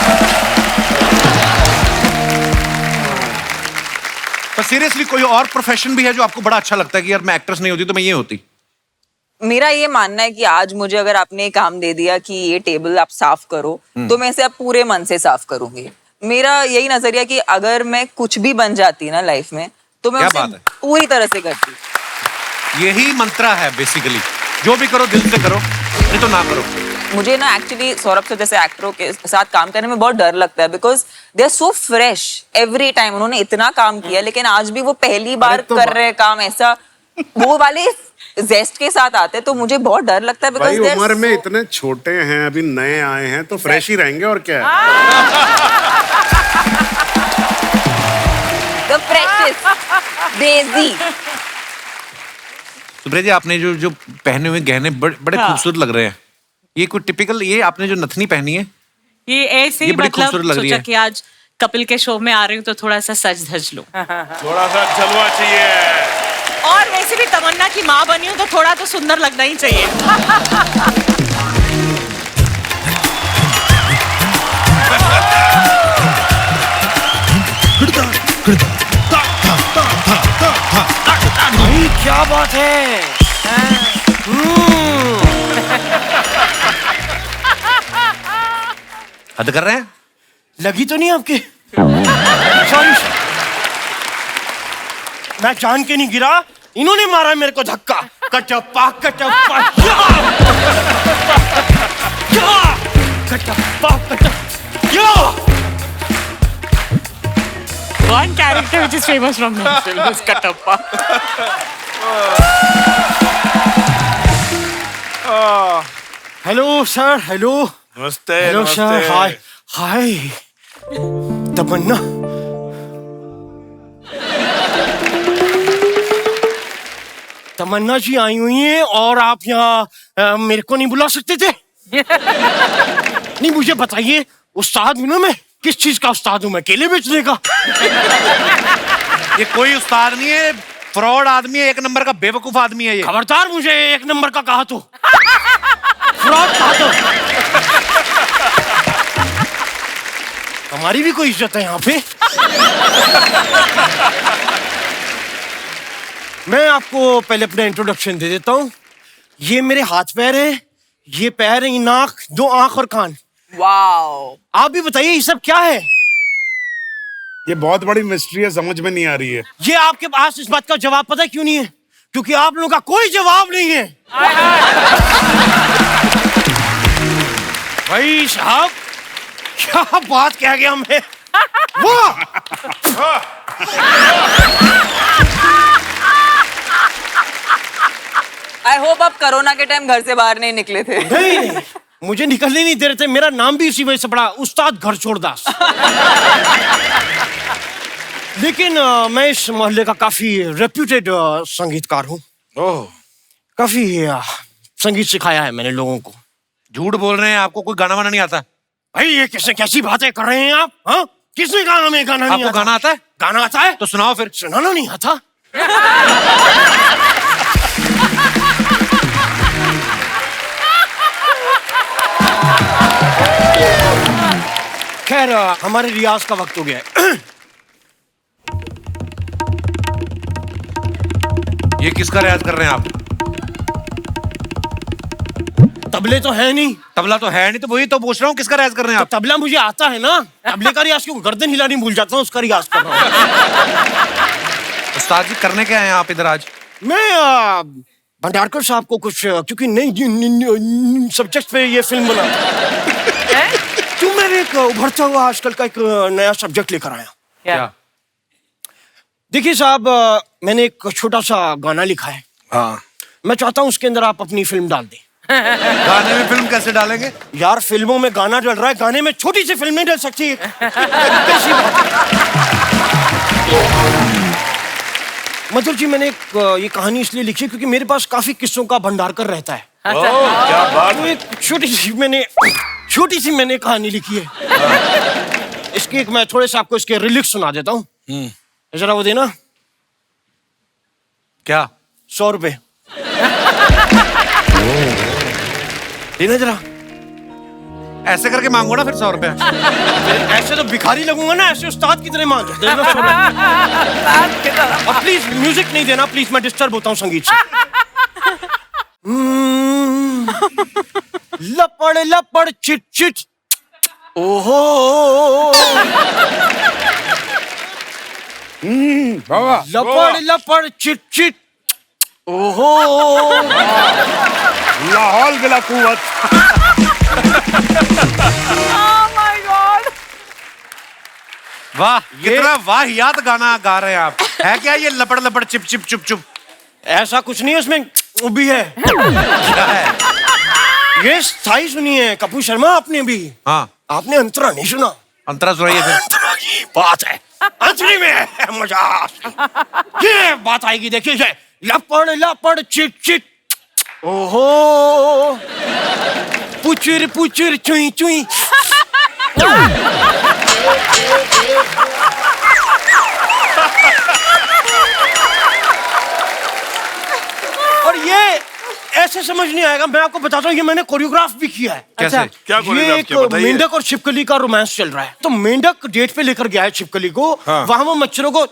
पर सीरियसली कोई और प्रोफेशन भी है जो आपको बड़ा अच्छा लगता है कि यार मैं एक्ट्रेस नहीं होती तो मैं ये होती? मेरा ये मानना है कि आज मुझे अगर आपने काम दे दिया कि ये टेबल आप साफ करो, तो मैं इसे अब पूरे मन से साफ करूंगी। मेरा यही नजरिया कि अगर मैं कुछ भी बन जाती ना लाइफ में, तो मैं क्या उसे बात है? पूरी तरह से करती। यही मंत्रा है बेसिकली, जो भी करो दिल से करो, नहीं तो ना करो। मुझे ना एक्चुअली सौरभ से जैसे एक्टरों के साथ काम करने में बहुत डर लगता है, because they are so fresh every time. उन्होंने इतना काम किया लेकिन आज भी वो पहली बार तो कर रहे हैं काम, ऐसा वो वाले जेस्ट के साथ आते, तो मुझे बहुत डर लगता है भाई बिकॉज उम्र में इतने छोटे हैं, अभी नए आए हैं तो फ्रेश ही रहेंगे और क्या है। द फ्रेशेस्ट देसी। सुप्रिया जी आपने जो पहने हुए गहने बड़े खूबसूरत लग रहे हैं। ये कोई टिपिकल, ये आपने जो नथनी पहनी है ये ऐसे ये ही बड़ी मतलब खूबसूरत लग रही सोचा है। कि आज कपिल के शो में आ रही हूँ तो थोड़ा सा सज धज लूं। थोड़ा सा जलवा चाहिए। और वैसे भी तमन्ना की माँ बनी हूँ तो थोड़ा तो सुंदर लगना ही चाहिए। क्या बात है। हद कर रहे हैं। लगी तो नहीं आपके? सॉरी, मैं जान के नहीं गिरा, इन्होंने मारा मेरे को धक्का। Kattappa Kattappa Kattappa Kattappa. One character which is famous from that film is Katappa. Hello sir, hello. नमस्ते। हेलो सर, हाय हाय। तमन्ना, तमन्ना जी आई हुई हैं और आप यहाँ मेरे को नहीं बुला सकते थे? नहीं, मुझे बताइए, उस्ताद हूं ना मैं, किस चीज का उस्ताद हूं मैं? केले बेचने का? ये कोई उस्ताद नहीं है, फ्रॉड आदमी है, 1 नंबर का बेवकूफ आदमी है ये। खबरदार मुझे 1 नंबर का कहा तो, फ्रॉड कहा तो। हमारी भी कोई इज्जत है यहाँ पे। मैं आपको पहले अपना इंट्रोडक्शन दे देता हूँ। ये मेरे हाथ पैर है, ये पैर है, ये नाक, 2 आंख और कान। वाओ। आप भी बताइए ये सब क्या है? ये बहुत बड़ी मिस्ट्री है, समझ में नहीं आ रही है। ये आपके पास इस बात का जवाब पता क्यों नहीं है? क्योंकि आप लोगों का कोई जवाब नहीं है। भाई साहब, क्या बात कह गया मैं? वाह! आई होप आप कोरोना के टाइम घर से बाहर नहीं निकले थे। नहीं, मुझे निकलने नहीं दे रहे थे। मेरा नाम भी इसी वजह से पड़ा, उस्ताद घर छोड़ दास। लेकिन मैं इस मोहल्ले का काफी रेप्यूटेड संगीतकार हूँ। काफी संगीत सिखाया है मैंने लोगों को। झूठ बोल रहे हैं, आपको कोई गाना वाना नहीं आता? भाई ये कैसी बातें कर रहे हैं आप? हाँ, किसने कहा हमें गाना नहीं आपको आता? गाना आता है? गाना आता है तो सुनाओ फिर। सुनाना नहीं आता? खैर हमारे रियाज का वक्त हो गया है। ये किसका रियाज कर रहे हैं आप? तबले तो है नहीं। तबला तो है नहीं, तो वही तो पूछ रहा हूँ, किसका रियाज कर रहे हैं आप? तबला मुझे आता है ना, तबले का रियाज क्यों, गर्दन हिलानी भूल जाता हूँ, उसका रियाज कर रहा हूँ। उस्ताद जी करने क्या आए हैं आप इधर आज? मैं भंडारकर साहब को कुछ क्योंकि नई सब्जेक्ट पे ये फिल्म बना क्यों मैंने एक उभरता हुआ आजकल का एक नया सब्जेक्ट लेकर आया। क्या? देखिए साहब, मैंने एक छोटा सा गाना लिखा है। हाँ। मैं चाहता हूँ उसके अंदर आप अपनी फिल्म डाल दें। गाने में फिल्म कैसे डालेंगे? यार फिल्मों में गाना डल रहा है, गाने में छोटी सी फिल्म नहीं डल सकती। कैसी बात है? मधुर जी, मैंने ये कहानी इसलिए लिखी क्योंकि मेरे पास काफी किस्सों का भंडारकर रहता है। क्या बात तो एक छोटी सी मैंने कहानी लिखी है। इसकी एक मैं थोड़े से आपको इसके रिलिक्स सुना देता हूँ। जरा वो देना। क्या? 100 रुपए देना जरा। ऐसे करके मांगो ना फिर 100 रुपया। ऐसे तो भिखारी लगूंगा ना, ऐसे उस्ताद की तरह मांग देना 100 रुपए। और प्लीज म्यूजिक नहीं देना प्लीज, मैं डिस्टर्ब होता हूँ संगीत से। लपड़ लपड़ चिट चिट ओहो लपड़ लपड़ चिट चिट ओहो लाहौल बिला कुव्वत। माय गॉड, वाह, कितना वाहियात गाना गा रहे हैं आप। है क्या ये लपड़ लपड़ चिप चिप चुप चुप? ऐसा कुछ नहीं है उसमें, वो भी है। क्या है? ये स्थाई सुनी है कपूर शर्मा आपने भी। हाँ। आपने अंतरा नहीं सुना? अंतरा सुनाइए फिर। अंतरा की बात है, अंतरी में है मजा। ये बात आएगी, देखिए ये लपड़ लपड़ चिट चिट ओहो पुचुर पुचुर चुई चुई। और ये ऐसे समझ नहीं आएगा, मैं आपको बताता हूँ, ये मैंने कोरियोग्राफ भी किया है। कैसे? क्या ये कोरियोग्राफ एक किया बताइए। मेंढक और छिपकली का रोमांस चल रहा है। तो मेंढक डेट पे लेकर गया है छिपकली को, वहां वो मच्छरों को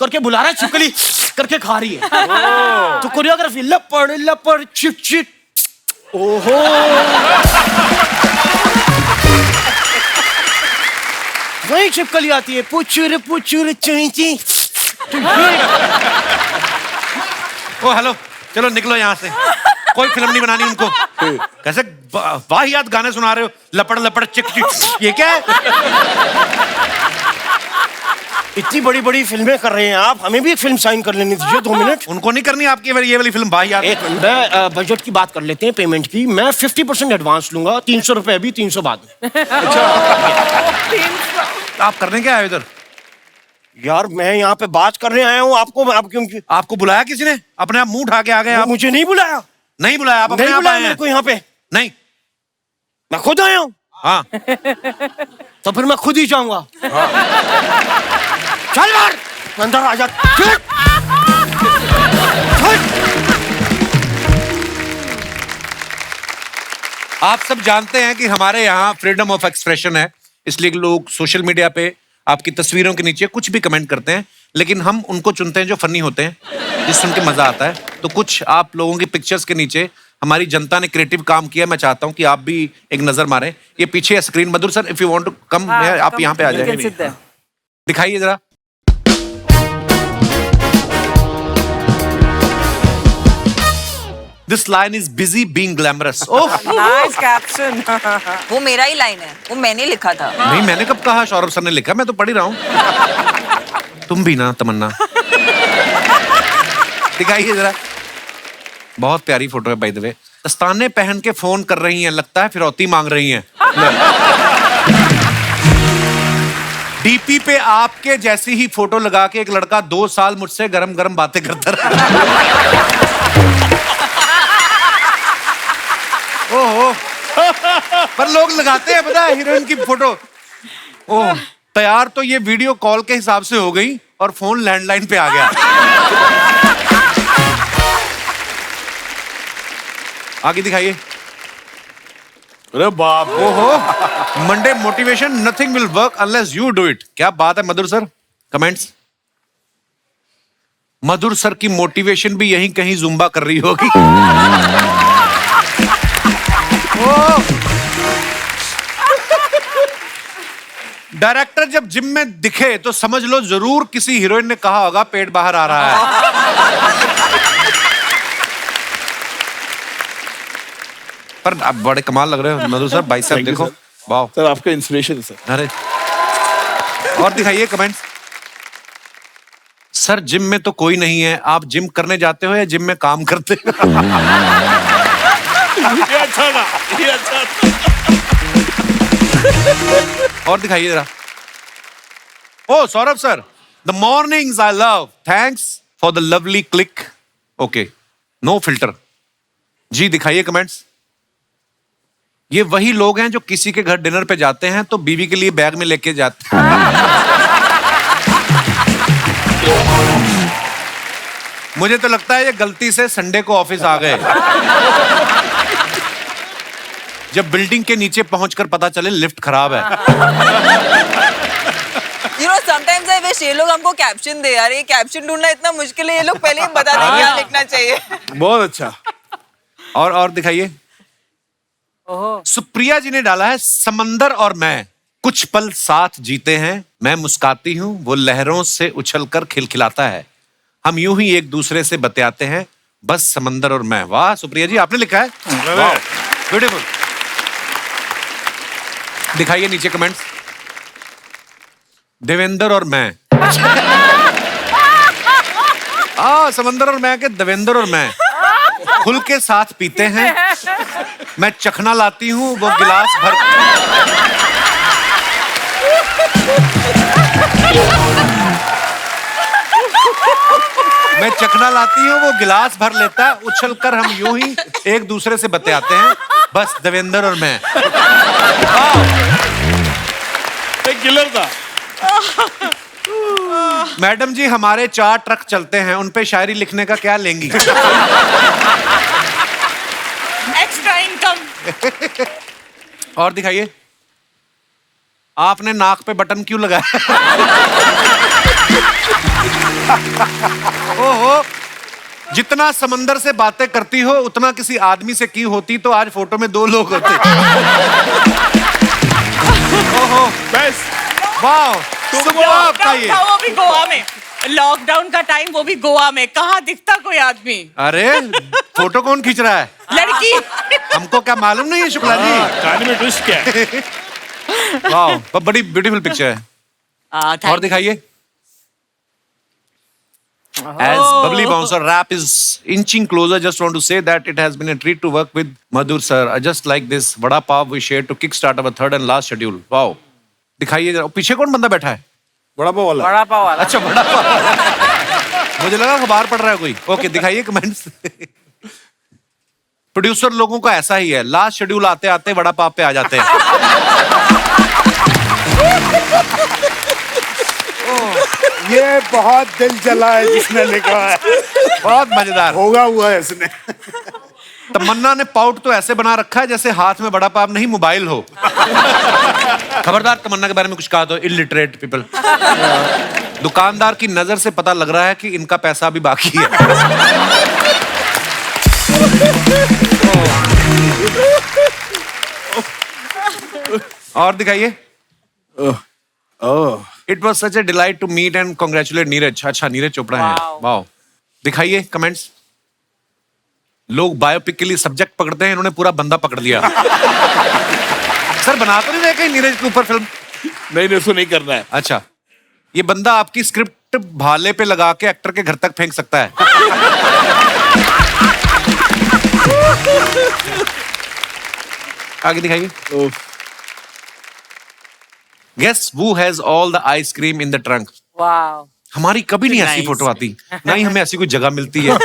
करके बुला रहा है, छिपकली करके खा रही है। तो कोरियोग्राफी लपड़ लपड़ चिट चिट ओहो वही छिपकली आती है पुचुर पुचुर चुई चुई। तो ये ओ हेलो, चलो निकलो यहाँ से, कोई फिल्म नहीं बनानी उनको। कैसे वाहियात गाने सुना रहे हो, लपड़ लपड़ चिक चिक, ये क्या है? इतनी बड़ी बड़ी फिल्में कर रहे हैं आप, हमें भी एक फिल्म साइन कर लेनी दीजिए 2 मिनट। उनको नहीं करनी आपकी ये वाली फिल्म वाहियात? एक मैं बजट की बात कर लेते हैं, पेमेंट की। मैं 50% एडवांस लूंगा, 300 रुपए अभी, 300 बाद में। आप करने क्या आए इधर? यार मैं यहाँ पे बात करने आया हूँ, आपको बुलाया किसी ने? अपने आप मुंह उठा के आ गए आप? मुझे नहीं बुलाया। नहीं बुलाया, आप अपने नहीं आप बुलाया आए मेरे हैं? को यहाँ पे, नहीं, मैं खुद आया हूँ। हाँ। तो फिर मैं खुद ही जाऊंगा। चल यार अंदर आ जा। आप सब जानते हैं कि हमारे यहाँ फ्रीडम ऑफ एक्सप्रेशन है, इसलिए लोग सोशल मीडिया पे आपकी तस्वीरों के नीचे कुछ भी कमेंट करते हैं, लेकिन हम उनको चुनते हैं जो फनी होते हैं, जिससे उनके मजा आता है। तो कुछ आप लोगों की पिक्चर्स के नीचे हमारी जनता ने क्रिएटिव काम किया, मैं चाहता हूं कि आप भी एक नजर मारें। ये पीछे है screen, Madhur sir if you want to come, आप यहाँ पे आ जाए, दिखाइए जरा। This line is busy being glamorous. Oh, nice caption. वो मेरा ही लाइन है, वो मैंने लिखा था। नहीं मैंने कब कहा सौरभ सर ने लिखा, मैं तो पढ़ ही रहा हूँ। तुम भी ना तमन्ना। दिखाइए जरा, बहुत प्यारी फोटो है बाय द वे। दस्ताने पहन के फोन कर रही हैं, लगता है फिरौती मांग रही हैं। डीपी पे आपके जैसी ही फोटो लगा के एक लड़का 2 साल मुझसे गरम गरम बातें करता रहा। ओहो, पर लोग लगाते हैं पता है हीरोइन की फोटो। ओह, तैयार तो ये वीडियो कॉल के हिसाब से हो गई और फोन लैंडलाइन पे आ गया। आगे दिखाइए। अरे बाप रे। ओहो, Monday motivation, nothing will work unless you do it. क्या बात है मधुर सर। कमेंट्स। मधुर सर की मोटिवेशन भी यहीं कहीं जुम्बा कर रही होगी। डायरेक्टर जब जिम में दिखे तो समझ लो जरूर किसी हीरोइन ने कहा होगा पेट बाहर आ रहा है। पर आप बड़े कमाल लग रहे हो मधुर सर। भाई साहब देखो, वाह सर आपका इंस्पिरेशन है सर। अरे और दिखाइए कमेंट्स। सर जिम में तो कोई नहीं है, आप जिम करने जाते हो या जिम में काम करते हो? ये अच्छा था, ये अच्छा था। और दिखाइए जरा। Oh Saurabh sir, the mornings I love, thanks for the lovely click. Okay, no filter. जी दिखाइए कमेंट्स। ये वही लोग हैं जो किसी के घर डिनर पे जाते हैं तो बीवी के लिए बैग में लेके जाते हैं। मुझे तो लगता है ये गलती से संडे को ऑफिस आ गए, जब बिल्डिंग के नीचे पहुंचकर पता चले लिफ्ट खराब है। You know, sometimes I wish ये लोग हमको कैप्शन दे यार। ये कैप्शन ढूंढना इतना मुश्किल है, ये लोग पहले ही बता दें क्या लिखना चाहिए। बहुत अच्छा। और दिखाइए। सुप्रिया जी ने डाला है, समंदर और मैं कुछ पल साथ जीते हैं, मैं मुस्काती हूँ वो लहरों से उछलकर खिलखिलाता है, हम यूं ही एक दूसरे से बतियाते हैं, बस समंदर और मैं। वाह सुप्रिया जी, आपने लिखा है, वाह ब्यूटीफुल। दिखाइए नीचे कमेंट्स। देवेंद्र और मैं। समंदर और मैं के देवेंद्र और मैं खुल के साथ पीते हैं, मैं चखना लाती हूँ वो गिलास भर। मैं चखना लाती हूँ वो गिलास भर लेता है, उछल कर हम यूं ही एक दूसरे से बतियाते हैं, बस देवेंद्र और मैं। एक किलर था। मैडम जी हमारे 4 ट्रक चलते हैं, उन पे शायरी लिखने का क्या लेंगी? Extra income. और दिखाइए। आपने नाक पे बटन क्यों लगाया? ओहो, जितना समंदर से बातें करती हो उतना किसी आदमी से की होती तो आज फोटो में 2 लोग होते। ओहो बस वाह, लॉकडाउन था वो भी गोवा में, लॉकडाउन का टाइम वो भी गोवा में, कहाँ दिखता कोई आदमी। अरे फोटो कौन खींच रहा है? लड़की। हमको क्या मालूम नहीं है शुक्ला जी? कहानी में ट्विस्ट क्या है? वाह, बड़ी ब्यूटीफुल पिक्चर है। और दिखाइए। As bubbly bouncer rap is inching closer, just want to say that it has been a treat to work with Madhur sir. I just like this vada pav we shared to kickstart our 3rd and last schedule. Wow. दिखाइए जरा, पीछे कौन बंदा बैठा है? बड़ा पाव वाला। बड़ा पाव वाला। अच्छा बड़ा पाव। मुझे लगा अखबार पढ़ रहा है कोई। ओके दिखाइए कमेंट्स। प्रोड्यूसर लोगों का ऐसा ही है, लास्ट शेड्यूल आते आते बड़ा पाव पे आ जाते हैं। ये बहुत दिल जला है जिसने लिखा है, बहुत मजेदार होगा हुआ है इसने। तमन्ना ने पाउट तो ऐसे बना रखा है जैसे हाथ में बड़ा पाव नहीं मोबाइल हो। खबरदार तमन्ना के बारे में कुछ कहा तो, इलिटरेट पीपल। दुकानदार की नजर से पता लग रहा है कि इनका पैसा अभी बाकी है। और दिखाइए। It was such a delight to meet and congratulate Neeraj. अच्छा नीरज चोपड़ा है, वाओ। दिखाइए कमेंट्स। लोग बायोपिक के लिए सब्जेक्ट पकड़ते हैं, इन्होंने पूरा बंदा पकड़ लिया। सर बना तो नहीं रहे कहीं नीरज के ऊपर फिल्म? नहीं उसको नहीं करना है। अच्छा, ये बंदा आपकी स्क्रिप्ट भाले पे लगा के एक्टर के घर तक फेंक सकता है। आगे दिखाइए। Guess who has all the ice cream in the trunk? वाह। हमारी कभी नहीं ऐसी फोटो आती, ना ही हमें ऐसी कोई जगह मिलती है,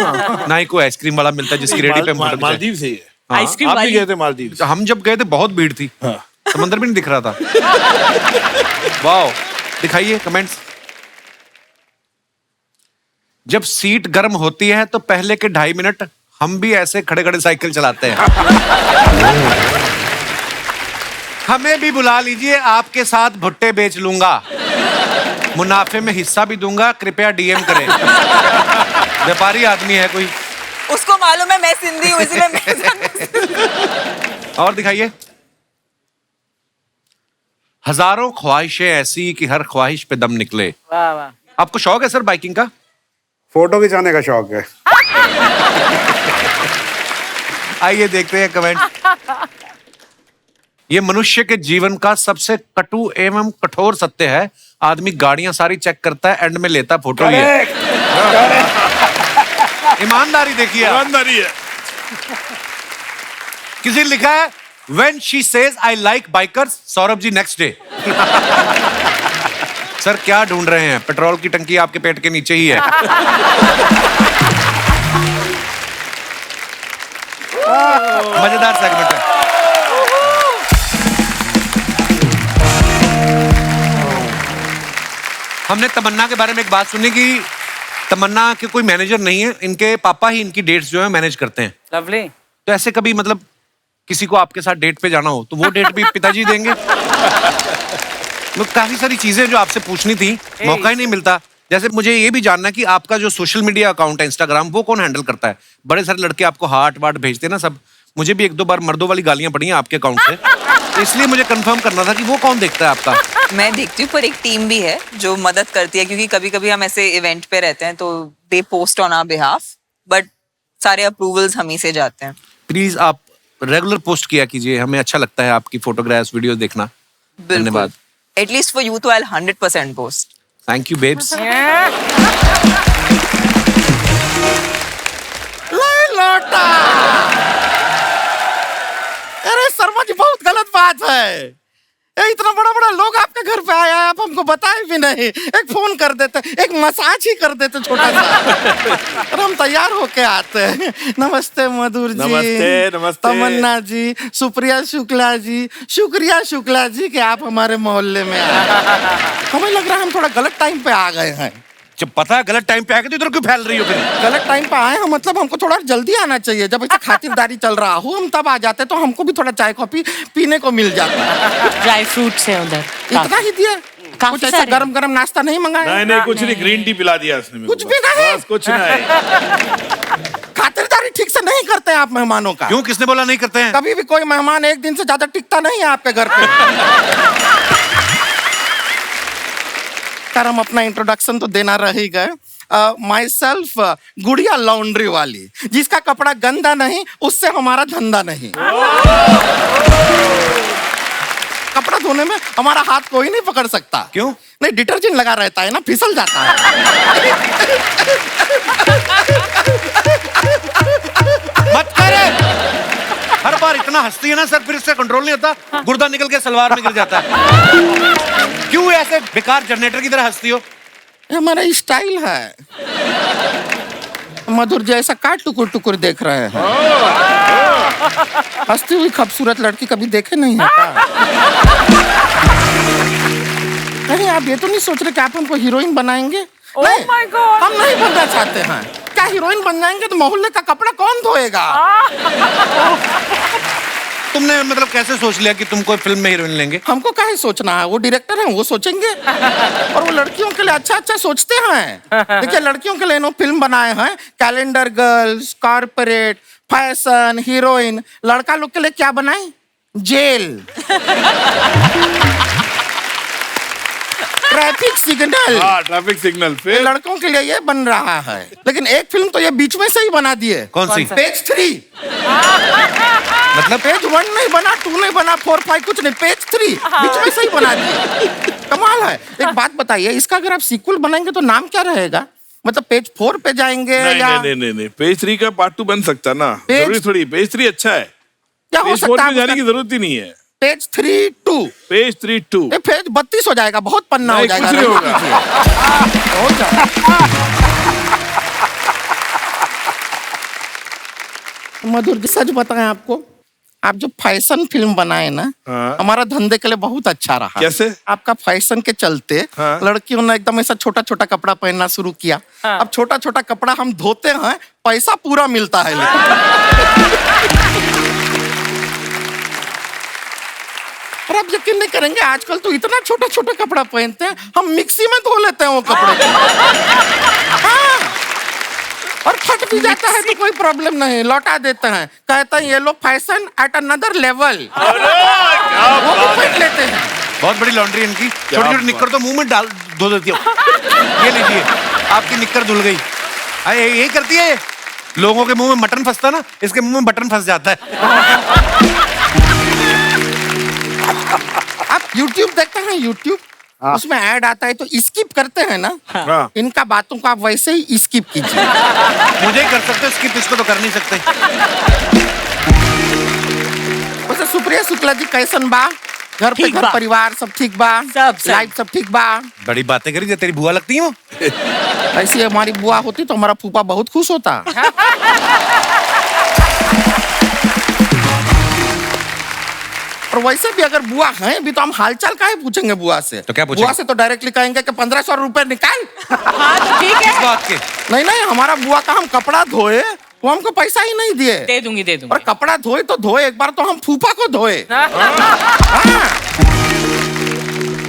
ना ही कोई आइसक्रीम वाला मिलता है जिसकी रेडी पे फोटो। मालदीव से ही है। आइसक्रीम आप भी वाली। गए थे मालदीव? हम जब गए थे बहुत भीड़ थी, समंदर भी नहीं दिख रहा था। वाओ, दिखाइए कमेंट्स। जब सीट गर्म होती है तो पहले के 2.5 मिनट हम भी ऐसे खड़े खड़े साइकिल चलाते हैं। हमें भी बुला लीजिए, आपके साथ भुट्टे बेच लूंगा, मुनाफे में हिस्सा भी दूंगा, कृपया डीएम करें। व्यापारी आदमी है कोई। उसको मालूम है मैं सिंधी हूँ, इसलिए मैं और दिखाइए। हजारों ख्वाहिशें ऐसी कि हर ख्वाहिश पे दम निकले। वाह वाह। आपको शौक है सर बाइकिंग का? फोटो खिंचाने का शौक है। आइए देखते हैं कमेंट। ये मनुष्य के जीवन का सबसे कटु एवं कठोर सत्य है। आदमी गाड़ियां सारी चेक करता है, एंड में लेता फोटो ही है। ईमानदारी देखिए, ईमानदारी है। किसी ने लिखा है When she says I like bikers, Saurabh ji next day. Sir क्या ढूंढ रहे हैं? पेट्रोल की टंकी आपके पेट के नीचे ही है। मजेदार सेगमेंट है। हमने तमन्ना के बारे में एक बात सुनी कि तमन्ना के कोई मैनेजर नहीं है, इनके पापा ही इनकी डेट्स जो है मैनेज करते हैं। लवली। तो ऐसे कभी मतलब किसी को आपके साथ डेट पे जाना हो तो वो डेट भी पिताजी देंगे? काफी सारी चीजें जो आपसे पूछनी थी, मौका ही नहीं मिलता। जैसे मुझे ये भी जानना है कि आपका जो सोशल मीडिया अकाउंट है इंस्टाग्राम, वो कौन हैंडल करता है? बड़े सारे लड़के आपको हार्ट वार्ट भेजते हैं ना सब। मुझे भी 1-2 बार मर्दों वाली गालियां पड़ी हैं आपके अकाउंट से, तो इसलिए मुझे कंफर्म करना था कि वो कौन देखता है आपका। मैं देखती हूँ, पर एक टीम भी है जो मदद करती है, क्योंकि कभी कभी हम ऐसे इवेंट पे रहते हैं तो they post on our behalf, but सारे अप्रूवल्स हम ही से जाते हैं। प्लीज आप रेगुलर पोस्ट किया कीजिए, हमें अच्छा लगता है आपकी फोटोग्राफ्स वीडियोस देखना। धन्यवाद। एटलीस्ट फॉर यू तो I 100% post. Thank you babes. लौटा। अरे शर्मा जी बहुत गलत बात है। ये इतना बड़ा बड़ा लोग आपके घर पे आया है, आप हमको बताए भी नहीं। एक फोन कर देते, एक मसाज ही कर देते छोटा सा, और हम तैयार होके आते हैं। नमस्ते मधुर जी। नमस्ते, नमस्ते। तमन्ना जी, सुप्रिया शुक्ला जी, शुक्रिया शुक्ला जी कि आप हमारे मोहल्ले में आए। हमें लग रहा है हम थोड़ा गलत टाइम पे आ गए हैं। जब पता है गलत टाइम पे आके तो इधर क्यों फैल रही हो फिर? गलत टाइम पे आए हैं मतलब हमको थोड़ा जल्दी आना चाहिए। जब ऐसे खातिरदारी चल रहा हो हम तब आ जाते तो हमको भी थोड़ा चाय कॉफी पीने को मिल जाता। ड्राई फ्रूट्स है उधर। इतना ही दिया, कुछ ऐसा गरम गरम नाश्ता नहीं मंगाया? नहीं कुछ नहीं, ग्रीन टी पिला दिया उसने मेरे को। कुछ भी नहीं? बस कुछ नहीं। खातिरदारी ठीक से नहीं करते आप मेहमानों का। क्यों, किसने बोला नहीं करते हैं? कभी भी कोई मेहमान एक दिन से ज्यादा टिकता नहीं है आपके घर पे। कर हम अपना इंट्रोडक्शन तो देना रह ही गए। माई सेल्फ गुड़िया लॉन्ड्री वाली, जिसका कपड़ा गंदा नहीं उससे हमारा धंधा नहीं। कपड़ा धोने में हमारा हाथ कोई नहीं पकड़ सकता। क्यों? नहीं, डिटर्जेंट लगा रहता है ना, फिसल जाता है। मत करे। हर बार इतना हंसती है ना सर, फिर इससे कंट्रोल नहीं होता, गुर्दा निकल के सलवार में गिर जाता है। क्यों ऐसे बेकार जनरेटर की तरह हंसती हो? हमारा स्टाइल है। मधुर जैसा का टुकुर टुकुर देख रहे हैं। हंसती हुई खूबसूरत लड़की कभी देखे नहीं है क्या? नहीं, आप ये तो नहीं सोच रहे कि आप हमको हीरोइन बनाएंगे? नहीं, my God! हम नहीं बनना चाहते हैं। क्या हीरोइन बन जाएंगे तो मोहल्ले का कपड़ा कौन धोएगा? तुमने मतलब कैसे सोच लिया कि तुम कोई फिल्म में हीरोइन लेंगे? हमको काहे सोचना है, वो डायरेक्टर हैं, वो सोचेंगे। और वो लड़कियों के लिए अच्छा अच्छा सोचते हैं। देखिए लड़कियों के लिए इन्होंने फिल्म बनाए हैं, Calendar Girls, Corporate, Fashion, Heroine. लड़का लोग के लिए क्या बनाए? Jail, Traffic Signal. हाँ, ट्रैफिक सिग्नल। ये फिर लड़कों के लिए ये बन रहा है। लेकिन एक फिल्म तो ये बीच में से ही बना दिए। कौन सी? पेज 3। मतलब पेज 1 नहीं बना, 2 नहीं बना, 4, 5 कुछ नहीं, पेज 3 बीच में से ही बना दिए। कमाल है। एक बात बताइए, इसका अगर आप सीक्वल बनाएंगे तो नाम क्या रहेगा? मतलब पेज 4 पे जाएंगे नहीं, या नहीं, पेज 3 का पार्ट 2 बन सकता ना। जरूरी थोड़ी, पेज 3 अच्छा है। क्या हो पेज 4 सकता में जाने है? की जरूरत ही नहीं है। Page 3-2, page 3-2। पेज 32 हो जाएगा, बहुत पन्ना हो नहीं, जाएगा। कुछ नहीं होगा। हो जाएगा। मधुर जी सच बताएं आपको, आप जो फैशन फिल्म बनाए ना, हाँ। हमारा धंधे के लिए बहुत अच्छा रहा। कैसे? आपका फैशन के चलते हाँ। लड़कियों ने एकदम ऐसा छोटा छोटा कपड़ा पहनना शुरू किया। हाँ। अब छोटा छोटा कपड़ा हम धोते हैं, पैसा पूरा मिलता है लेकिन। और आप यकीन नहीं करेंगे, आजकल तो इतना छोटा छोटा कपड़ा पहनते हैं, हम मिक्सी में धो लेते हैं वो कपड़े। हाँ। और फट भी जाता है तो कोई प्रॉब्लम नहीं, लौटा देते हैं, कहते हैं ये लो फैशन एट अनदर लेवल, वो भी पहन लेते हैं। बहुत बड़ी लॉन्ड्री इनकी। छोटी छोटी निक्कर तो मुंह में डाल धो देती हो। ये लीजिए, आपकी निक्कर धुल गई। अरे यही करती है, लोगों के मुंह में मटन फंसता ना, इसके मुंह में बटन फंस जाता है। आप YouTube देखते हैं, YouTube उसमें ऐड आता है तो स्किप करते हैं ना, हाँ। इनका बातों को आप वैसे ही स्किप कीजिए। मुझे ही कर सकते हो स्किप, इसको तो कर नहीं सकते। वैसे सुप्रिया शुक्ला जी कैसन बा? घर पे ठीक घर बा। परिवार सब ठीक बा? सब सही। लाइफ सब ठीक बा? बड़ी बातें करी, जो तेरी बुआ लगती है वो। ऐसी हमारी बुआ होती तो हमारा फूफा बहुत खुश होता। और वैसे भी अगर बुआ हैं भी तो हम हालचाल काहे पूछेंगे बुआ से? तो क्या पूछेंगे? बुआ से तो डायरेक्टली कहेंगे कि 1500 रुपए निकाल। हाँ तो ठीक इस है, बात के नहीं नहीं, हमारा बुआ का हम कपड़ा धोए वो हमको पैसा ही नहीं दिए। दे दूंगी दे और दूंगी। कपड़ा धोए तो धोए, एक बार तो हम फूफा को धोए। हाँ।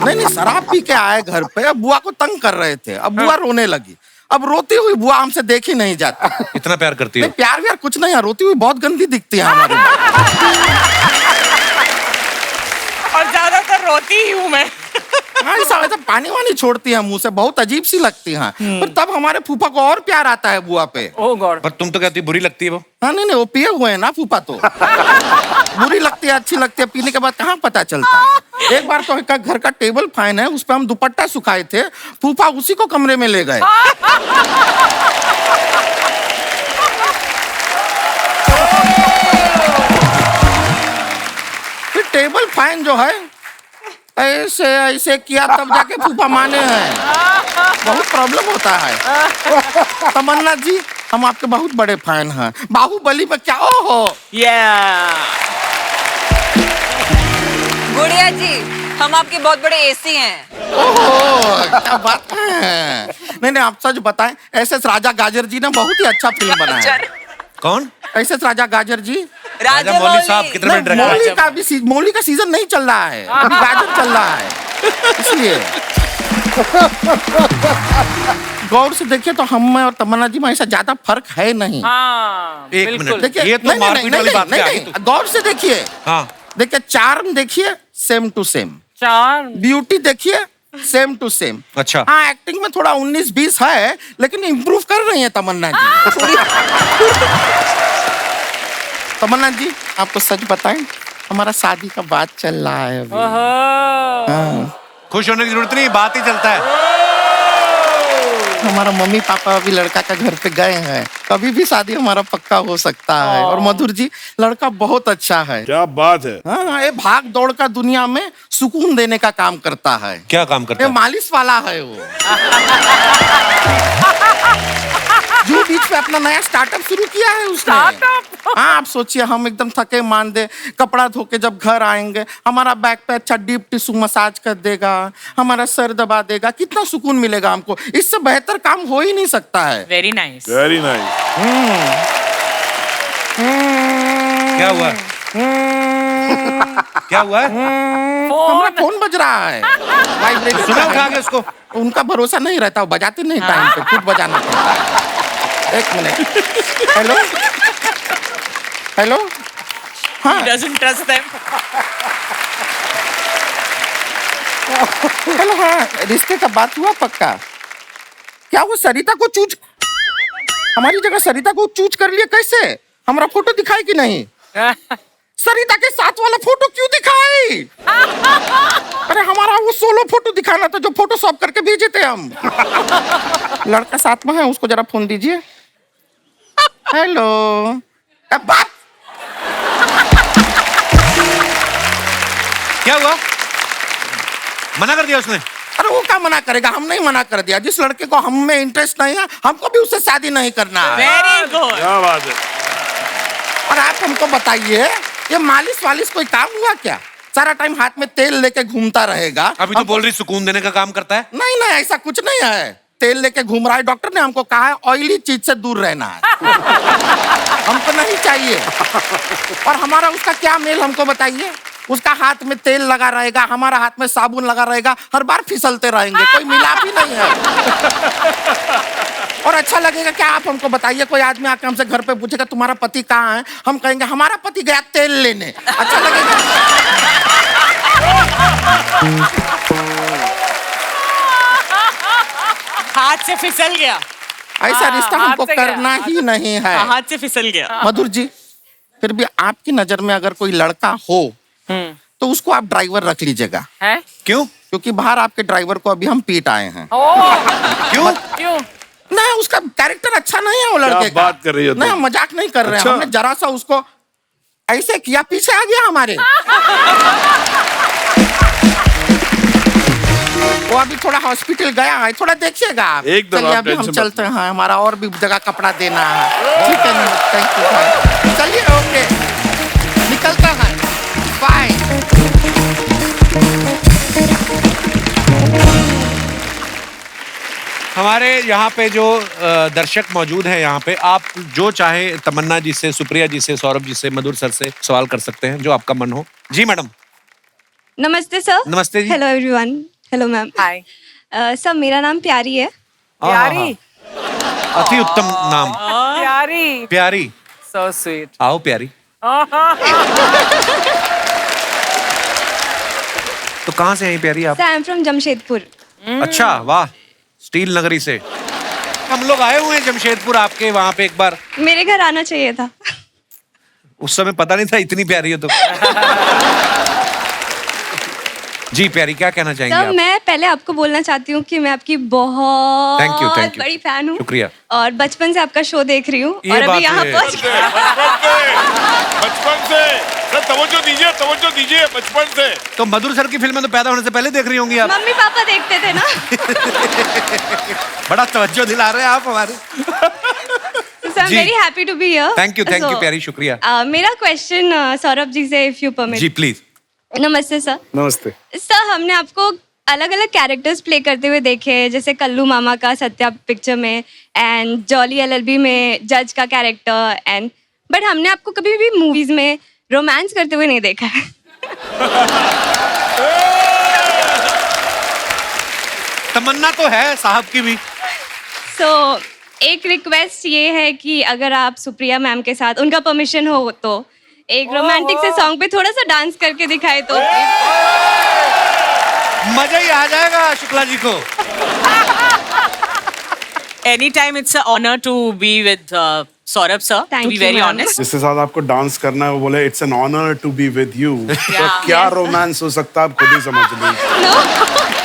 नहीं नहीं, शराब पी के आए घर पे, अब बुआ को तंग कर रहे थे, अब बुआ रोने लगी। अब रोती हुई बुआ हमसे देखी नहीं जाती। इतना प्यार करती नहीं हो। प्यार व्यार कुछ नहीं है, रोती हुई बहुत गंदी दिखती है हमारी बुआ। और ज्यादातर रोती ही हूँ मैं। हाँ, ऐसा वैसा पानी वानी छोड़ती है मुंह से, बहुत अजीब सी लगती है। पर तब हमारे फूफा को और प्यार आता है बुआ पे। ओ गॉड। पर तुम तो कहती बुरी लगती है वो। हाँ नहीं नहीं, वो पिए हुए हैं ना फूफा तो। बुरी लगती है अच्छी लगती है, पीने के बाद कहाँ पता चलता है। एक बार तो एक घर का टेबल फैन है, उस पर हम दुपट्टा सुखाए थे, फूफा उसी को कमरे में ले गए। फिर टेबल फैन जो है ऐसे ऐसे किया तब जाके फूफा माने हैं। बहुत प्रॉब्लम होता है। तमन्ना जी, हम आपके बहुत बड़े फैन हैं। बाहुबली में क्या ओहो। गुड़िया जी, हम आपके बहुत बड़े एसी हैं। ओहो, क्या बात है। नहीं नहीं, आप सच बताएं, एस.एस. राजा गाजर जी ने बहुत ही अच्छा फिल्म बनाया है। कौन? एस.एस. राजा गाजर जी। राजा मौली साहब कितने मिनट रखा? मौली का सीजन नहीं चल रहा है, अभी गाजर चल रहा है, इसलिए। गौर से देखिए तो हम में और तमन्ना जी में ऐसा ज्यादा फर्क है नहीं। हाँ, एक बिल्कुल। मिनट, देखिए, ये तो नहीं, नहीं, मारपीट नहीं, वाली बात पे आ गई नहीं, गौर से देखिए। हाँ। देखिए, चार्म देखिए सेम टू सेम, चार ब्यूटी देखिए सेम टू सेम। अच्छा। हाँ, एक्टिंग में थोड़ा 19-20 है, लेकिन इम्प्रूव कर रही है तमन्ना जी। तमन्ना जी, आपको सच बताएं, हमारा शादी का बात चल रहा है अभी। हाँ। खुश होने की जरूरत नहीं, बात ही चलता है। हमारा मम्मी पापा अभी लड़का का घर पे गए हैं, कभी भी शादी हमारा पक्का हो सकता है। और मधुर जी, लड़का बहुत अच्छा है। क्या बात है। हाँ, ये भाग दौड़ का दुनिया में सुकून देने का काम करता है। क्या काम करता ये है? मालिश वाला है वो। जो बीच में अपना नया स्टार्टअप शुरू किया है उसने। हाँ, आप सोचिए, हम एकदम थके मांदे कपड़ा धो के जब घर आएंगे, हमारा बैक पे अच्छा डीप टिश्यू मसाज कर देगा, हमारा सर दबा देगा, कितना सुकून मिलेगा हमको। इससे बेहतर काम हो ही नहीं सकता है। Very nice. Very nice. क्या हुआ? क्या हुआ है? हमारा फोन बज रहा है, वाइब्रेशन सुना उठा के उसको। उनका भरोसा नहीं रहता, वो बजाते नहीं टाइम पे, खुद बजाना पड़ता है। एक मिनट। Hello hello. हाँ Doesn't trust them. हेलो। हाँ, रिश्ते का बात हुआ पक्का? क्या वो सरिता को चूज, हमारी जगह सरिता को चूज कर लिया? कैसे? हमारा फोटो दिखाई कि नहीं? सरिता के साथ वाला फोटो क्यों दिखाई? अरे हमारा वो सोलो फोटो दिखाना था जो फोटोशॉप करके भेजे थे हम। लड़का साथ में है, उसको जरा फोन दीजिए। हेलो। बात क्या हुआ? मना कर दिया उसने? अरे वो क्या मना करेगा, हम नहीं मना कर दिया। जिस लड़के को हम में इंटरेस्ट नहीं है, हमको भी उससे शादी नहीं करना है। Very good. क्या बात है। और आप हमको बताइए, ये मालिश वालिश कोई काम हुआ क्या? सारा टाइम हाथ में तेल लेके घूमता रहेगा। अभी तो बोल रही सुकून देने का काम करता है। नहीं नहीं, ऐसा कुछ नहीं है। तेल लेके घूम रहा है। डॉक्टर ने हमको कहा है ऑयली चीज से दूर रहना है। हमको नहीं चाहिए। और हमारा उसका क्या मेल हमको बताइए? उसका हाथ में तेल लगा रहेगा, हमारा हाथ में साबुन लगा रहेगा, हर बार फिसलते रहेंगे, कोई मिलाप ही नहीं है। और अच्छा लगेगा क्या? आप हमको बताइए, कोई आदमी आके हमसे घर पे पूछेगा तुम्हारा पति कहाँ है, हम कहेंगे हमारा पति गया तेल लेने, अच्छा लगेगा? हाथ से फिसल गया। ऐसा रिश्ता हमको हाथ से गया, करना ही नहीं है। हाथ से फिसल गया। मधुर जी, फिर भी आपकी नजर में अगर कोई लड़का हो तो उसको आप ड्राइवर रख लीजिएगा। है? क्यों? क्योंकि बाहर आपके ड्राइवर को अभी हम पीट आए हैं। क्यों? क्यों? नहीं, उसका कैरेक्टर अच्छा नहीं है वो लड़के का। बात कर रही हो तुम? नहीं, हम मजाक नहीं कर रहे हैं। हमने जरा सा उसको ऐसे किया, पीछे आ गया हमारे। वो अभी थोड़ा हॉस्पिटल गया है, थोड़ा देखिएगा आप। एकदम चलिए आप अभी हम टेंशन चलते हैं, हमारा और भी जगह कपड़ा देना है। ठीक है, थैंक यू भाई। चलिए, ओके, निकलता है, बाय। हमारे यहाँ पे जो दर्शक मौजूद हैं, यहाँ पे आप जो चाहे तमन्ना जी से, सुप्रिया जी से, सौरभ जी से, मधुर सर से सवाल कर सकते हैं, जो आपका मन हो। जी मैडम। नमस्ते सर। नमस्ते जी। Hello everyone. Hello ma'am. Hi. Sir, मेरा नाम प्यारी है। प्यारी? अति उत्तम नाम। प्यारी। प्यारी। So sweet. आओ प्यारी। तो कहाँ से हैं प्यारी आप? Sir, I am from Jamshedpur. अच्छा, वाह, स्टील नगरी से। हम लोग आए हुए हैं जमशेदपुर आपके वहाँ पे एक बार। मेरे घर आना चाहिए था। उस समय पता नहीं था इतनी प्यारी हो तो। जी प्यारी, क्या कहना चाहेंगे सर, आप? मैं पहले आपको बोलना चाहती हूँ कि मैं आपकी बहुत Thank you, thank you. बड़ी फैन हूँ। शुक्रिया। और बचपन से आपका शो देख रही हूँ ये और अभी बात यहाँ है। पहुँच बचपन से सर, तवज्जो दीजिए बचपन से। तो मधुर सर की फिल्में तो पैदा होने से पहले देख रही होंगी आप। मम्मी पापा देखते थे ना। बड़ा तवज्जो दिला रहे हैं आप हमारे। Sir, I am very happy to be here. Thank you प्यारी, शुक्रिया। मेरा क्वेश्चन सौरभ जी से, इफ यू परमिट। जी प्लीज। नमस्ते सर। नमस्ते। सर, हमने आपको अलग अलग कैरेक्टर्स प्ले करते हुए देखे हैं, जैसे कल्लू मामा का सत्या पिक्चर में एंड जॉली एलएलबी में जज का कैरेक्टर एंड बट हमने आपको कभी भी मूवीज में रोमांस करते हुए नहीं देखा है। तमन्ना तो है साहब की भी। सो एक रिक्वेस्ट ये है कि अगर आप सुप्रिया मैम के साथ, उनका परमिशन हो तो, एक रोमांटिक से सॉन्ग पे थोड़ा सा डांस करके दिखाए तो। मजा ही आ जाएगा शुक्ला जी को। Anytime it's an honor to be with Saurabh sir. Thank to be you, very ma'am. honest. जिसके साथ आपको डांस करना है वो बोले it's an honour to be with you. तो क्या रोमांस हो सकता है आप खुद ही समझ लीजिए।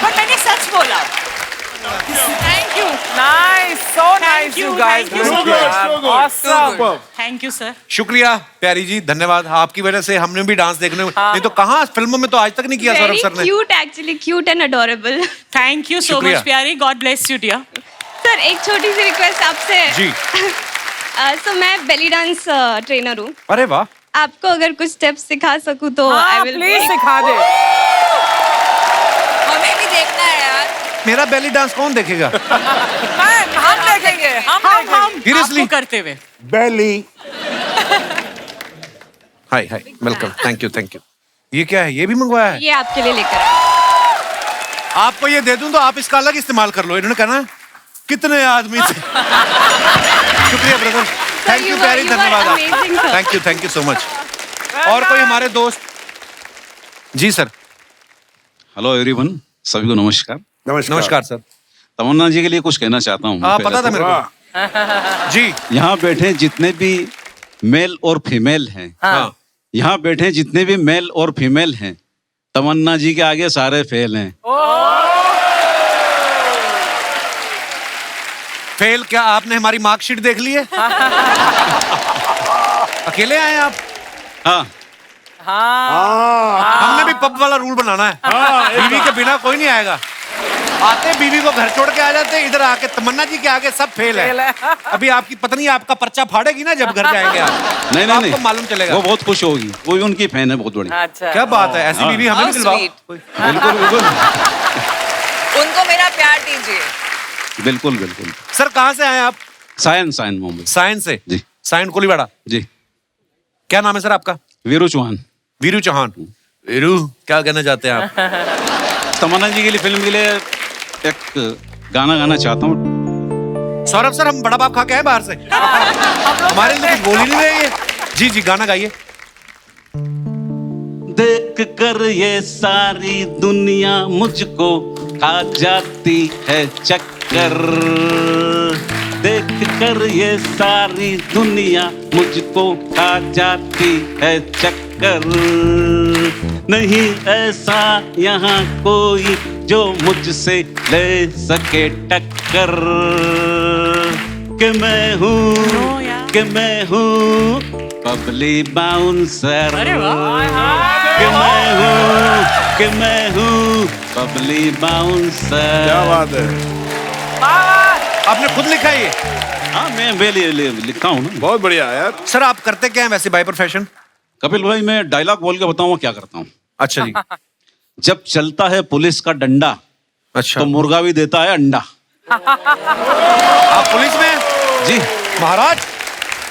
But मैंने सच बोला। Thank you. Nice, so nice, you guys. Thank you so Good much. job. Awesome. Thank you sir. शुक्रिया प्यारी जी, धन्यवाद। आपकी वजह से हमने भी डांस देखने में, नहीं तो कहाँ फिल्मों में तो आज तक नहीं किया सौरभ वेरी सर ने। Cute, actually cute and adorable. Thank you so शुक्रिया। much प्यारी। God bless you dear. Sir, एक छोटी सी रिक्वेस्ट आपसे। जी। सो मैं बेली डांस ट्रेनर हूँ। अरे वाह। आपको अगर कुछ स्टेप्स सिखा सकूं तो हाँ, आई विल please सिखा दे। हमें भी देखना है यार। मेरा बेली डांस कौन देखेगा? हम देखेंगे, हम देखेंगे। Seriously? आपको करते हुए। बेली। हाय हाय, वेलकम, थैंक यू। ये क्या है? ये भी मंगवाया है? ये आपके लिए लेकर आए। आपको ये दे दूं तो आप इसका अलग इस्तेमाल कर लो। इन्होंने कहना कितने आदमी थे। शुक्रिया ब्रदर, थैंक यू you प्यारी, are धन्यवाद amazing, sir. Thank you so much. और कोई हमारे दोस्त? जी सर। हेलो एवरीवन, सभी को नमस्कार। नमस्कार सर। तमन्ना जी के लिए कुछ कहना चाहता हूँ। हाँ, पहले पता था तो। मेरे को। जी। यहाँ बैठे जितने भी मेल और फीमेल हैं, हाँ। यहाँ बैठे जितने भी मेल और फीमेल हैं, तमन्ना जी के आगे सारे फेल हैं। फेल क्या? आपने हमारी मार्कशीट देख ली है? अकेले आए आप? हाँ। हमने भी पब वाला रूल बनाना है। बीवी के बिना कोई नहीं आएगा। आते बीवी को घर छोड़ के आ जाते, इधर आके तमन्ना जी के आगे सब फेल है। अभी आपकी पत्नी आपका पर्चा फाड़ेगी ना जब घर जाएंगे आप। नहीं तो नहीं आपको मालूम चलेगा। वो बहुत खुश होगी, वो भी उनकी फैन है बहुत बड़ी। अच्छा क्या बात है, ऐसी बीवी हमें भी दिलवाओ। बिल्कुल बिल्कुल उनको मेरा प्यार दीजिए। बिल्कुल बिल्कुल। सर कहाँ से आए आप? सायन मुंबई। सायन से? जी। सायन कोलीवाड़ा। जी। क्या नाम है सर आपका? वीरू चौहान। वीरू चौहान। वीरू क्या कहना चाहते हैं आप? तमन्ना जी के लिए, फिल्म के लिए एक गाना गाना चाहता हूँ। सौरभ सर, हम बड़ा बाप खा के आए बाहर से। हमारे लिए कुछ बोल ही नहीं रहे ये। जी जी गाना गाइए। देख कर ये सारी दुनिया मुझको खा जाती है चक्कर, देख कर ये सारी दुनिया मुझको खा जाती है चक्कर, नहीं ऐसा यहाँ कोई जो मुझसे ले सके टक्कर, कि मैं हूँ बबली बाउंसर, कि मैं हूँ बबली बाउंसर। क्या बात है, आपने खुद लिखा ये? हाँ मैं लिखता हूँ ना। बहुत बढ़िया यार। सर आप करते क्या है वैसे बाय प्रोफेशन? कपिल भाई मैं डायलॉग बोल के बताऊँ क्या करता हूँ। अच्छा जी। जब चलता है पुलिस का डंडा, अच्छा, तो मुर्गा भी देता है अंडा। आप पुलिस में? जी महाराज।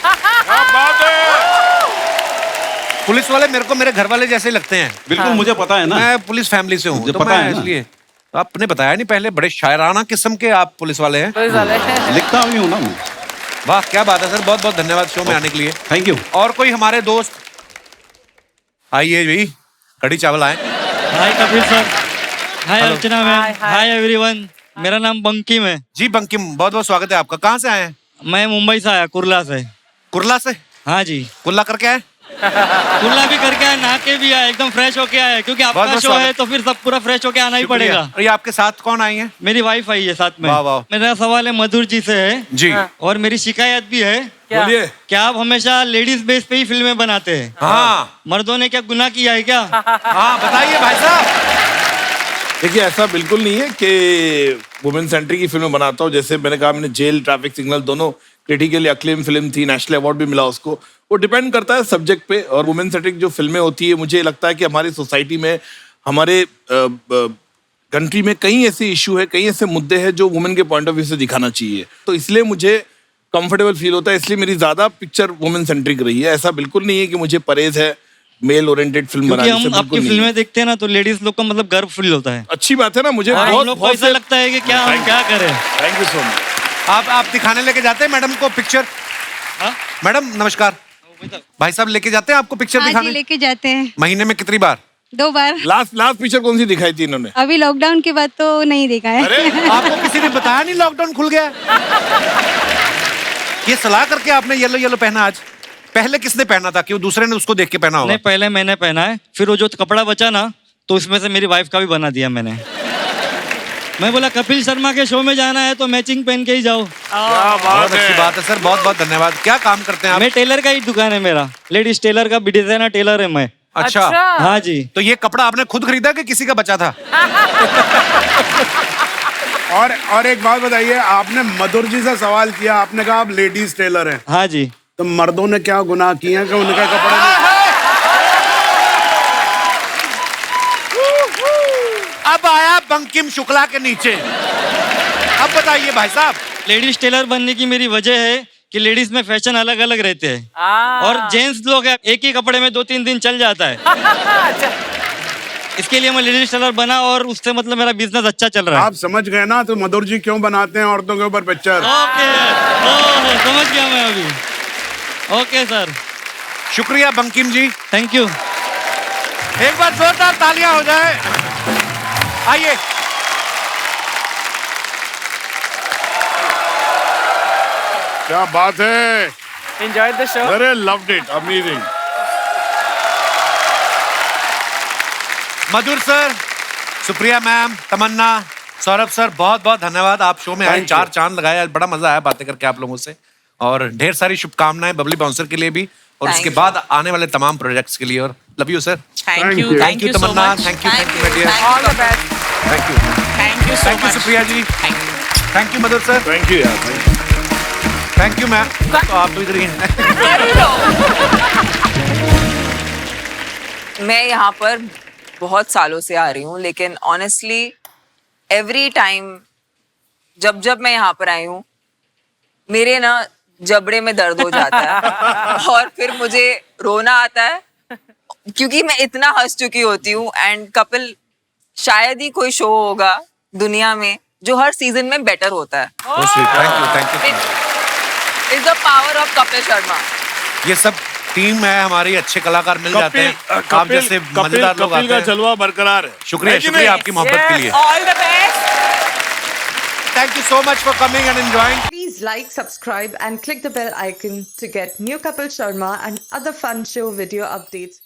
क्या बात है। पुलिस वाले मेरे को मेरे घर वाले जैसे लगते हैं। बिल्कुल मुझे पता है ना, मैं पुलिस फैमिली से हूँ, मुझे तो पता मैं है ना। इसलिए आपने बताया नहीं पहले, बड़े शायराना किस्म के आप पुलिस वाले हैं। लिखता भी हूँ ना मैं। वाह क्या बात है सर, बहुत बहुत धन्यवाद शो में आने के लिए। Thank you. और कोई हमारे दोस्त आइए भाई, कड़ी चावल आए। हाय कपिल सर, हाय हेलो। अर्चना मैम, हाय एवरीवन। मेरा नाम बंकिम है। जी बंकिम, बहुत बहुत स्वागत है आपका। कहाँ से आए हैं? मैं मुंबई से आया, कुर्ला से। कुर्ला से? हाँ जी। कुल्ला करके आए? कुर्ला भी करके आया, नहा के भी आया, एकदम फ्रेश होके आया, क्योंकि आपका बहुत-बहुत शो स्वागत। है तो फिर सब पूरा फ्रेश होके आना ही शुक्रिया। पड़ेगा। और ये आपके साथ कौन आई है? मेरी वाइफ आई है साथ में। वाह वाह। मेरा सवाल है मधुर जी से है जी। और मेरी शिकायत भी है। बोलिए। क्या आप हमेशा लेडीज बेस पे ही फिल्में बनाते हैं? हाँ। मर्दों ने क्या गुनाह किया है क्या? हाँ बताइए भाई साहब। देखिए ऐसा बिल्कुल नहीं है कि वुमेन सेंट्रिक की फिल्में बनाता हूँ। जैसे मैंने कहा, मैंने जेल, ट्रैफिक सिग्नल दोनों क्रिटिकली अक्लेम फिल्म थी, नेशनल अवार्ड भी मिला उसको। वो डिपेंड करता है सब्जेक्ट पे। और वुमेन सेंट्रिक जो फिल्में होती है, मुझे लगता है कि हमारी सोसाइटी में, हमारे कंट्री में कई ऐसे इशू है, कई ऐसे मुद्दे हैं जो वुमेन के पॉइंट ऑफ व्यू से दिखाना चाहिए। तो इसलिए मुझे कंफर्टेबल फील होता है, इसलिए मेरी ज्यादा पिक्चर वुमेन सेंट्रिक रही है। ऐसा बिल्कुल नहीं है कि मुझे परहेज है मेल ओरिएंटेड फिल्म क्योंकि बनाने से, हम आपकी बिल्कुल नहीं है। फिल्में देखते हैं ना तो लेडीज लोग को मतलब गर्व फील होता है। अच्छी बात है ना, मुझे और हम बहुत लोग को बहुत ऐसा लगता है कि क्या हम क्या करें। Thank you so much. आप दिखाने लेके जाते हैं मैडम को पिक्चर? मैडम नमस्कार, भाई साहब लेके जाते हैं आपको पिक्चर हाँ जी, दिखाने? लेके जाते हैं। महीने में कितनी बार? 2 बार। लास्ट पिक्चर कौन सी दिखाई थी इन्होंने? अभी लॉकडाउन के बाद तो नहीं देखा है। अरे आपको किसी ने बताया नहीं लॉकडाउन खुल गया? ये सलाह करके आपने येलो येलो पहना आज? पहले किसने पहना था? कि वो दूसरे ने उसको देख के पहना होगा? नहीं, पहले मैंने पहना है, फिर वो जो कपड़ा बचा ना तो उसमें से मेरी वाइफ का भी बना दिया मैंने। मैं बोला कपिल शर्मा के शो में जाना है तो मैचिंग पहन के ही जाओ। बहुत अच्छी बात है सर, बहुत बहुत धन्यवाद। क्या काम करते हैं आप? मैं टेलर का ही दुकान है मेरा, लेडीज टेलर का, डिजाइनर टेलर है मैं। अच्छा। हाँ जी। तो ये कपड़ा आपने खुद खरीदा कि किसी का बचा था? और एक बात बताइए, आपने मधुर जी से सवाल किया, आपने कहा आप लेडीज टेलर हैं। हाँ जी। तो मर्दों ने क्या गुनाह किए हैं कि उनका कपड़ा नहीं? अब आया बंकिम शुक्ला के नीचे। अब बताइए भाई साहब। लेडीज टेलर बनने की मेरी वजह है कि लेडीज में फैशन अलग अलग रहते हैं और जेंट्स लोग हैं, एक ही कपड़े में 2-3 दिन चल जाता है। इसके लिए मैं लेडीज टेलर बना और उससे मतलब मेरा बिजनेस अच्छा चल रहा है। आप समझ गए ना तो मधुर जी क्यों बनाते हैं औरतों के ऊपर पिक्चर? ओके, समझ गया मैं अभी। ओके सर, शुक्रिया बंकिम जी, थैंक यू। एक बार जोरदार तालियां हो जाए। आइए। क्या बात है। Enjoyed the show? अरे loved it, amazing. Madhur sir, Supriya ma'am, Tamanna, Saurabh sir, बहुत बहुत धन्यवाद। आप शो में आए, 4 चांद लगाए, बड़ा मजा आया बातें करके आप लोगों से। और ढेर सारी शुभकामनाएं बबली बाउंसर के लिए भी और Thank उसके you. बाद आने वाले तमाम प्रोजेक्ट्स के लिए। और love you sir. Thank you thank you Tamanna, thank you Thank you. My dear, All the best. Thank you. Thank you thank you Supriya ji, thank you Madhur sir, thank you यार, थैंक यू मैम। तो आप तो इधर ही हैं। मैं यहाँ पर बहुत सालों से आ रही हूँ, लेकिन ऑनेस्टली एवरी टाइम जब जब मैं यहाँ पर आई हूँ मेरे ना जबड़े में दर्द हो जाता है और फिर मुझे रोना आता है क्योंकि मैं इतना हंस चुकी होती हूँ। एंड कपिल, शायद ही कोई शो होगा दुनिया में जो हर सीजन में बेटर होता है। Thank you. Is the power of Kapil Sharma. ये सब टीम है हमारी, अच्छे कलाकार मिल जाते हैं, आप जैसे मजेदार लोग आते कपिल का हैं। जलवा बरकरार है। शुक्रिया, शुक्रिया आपकी मोहब्बत के लिए। All the best. Thank you so much for coming and enjoying. Please like, subscribe and click the bell icon to get new Kapil Sharma and other fun show video updates.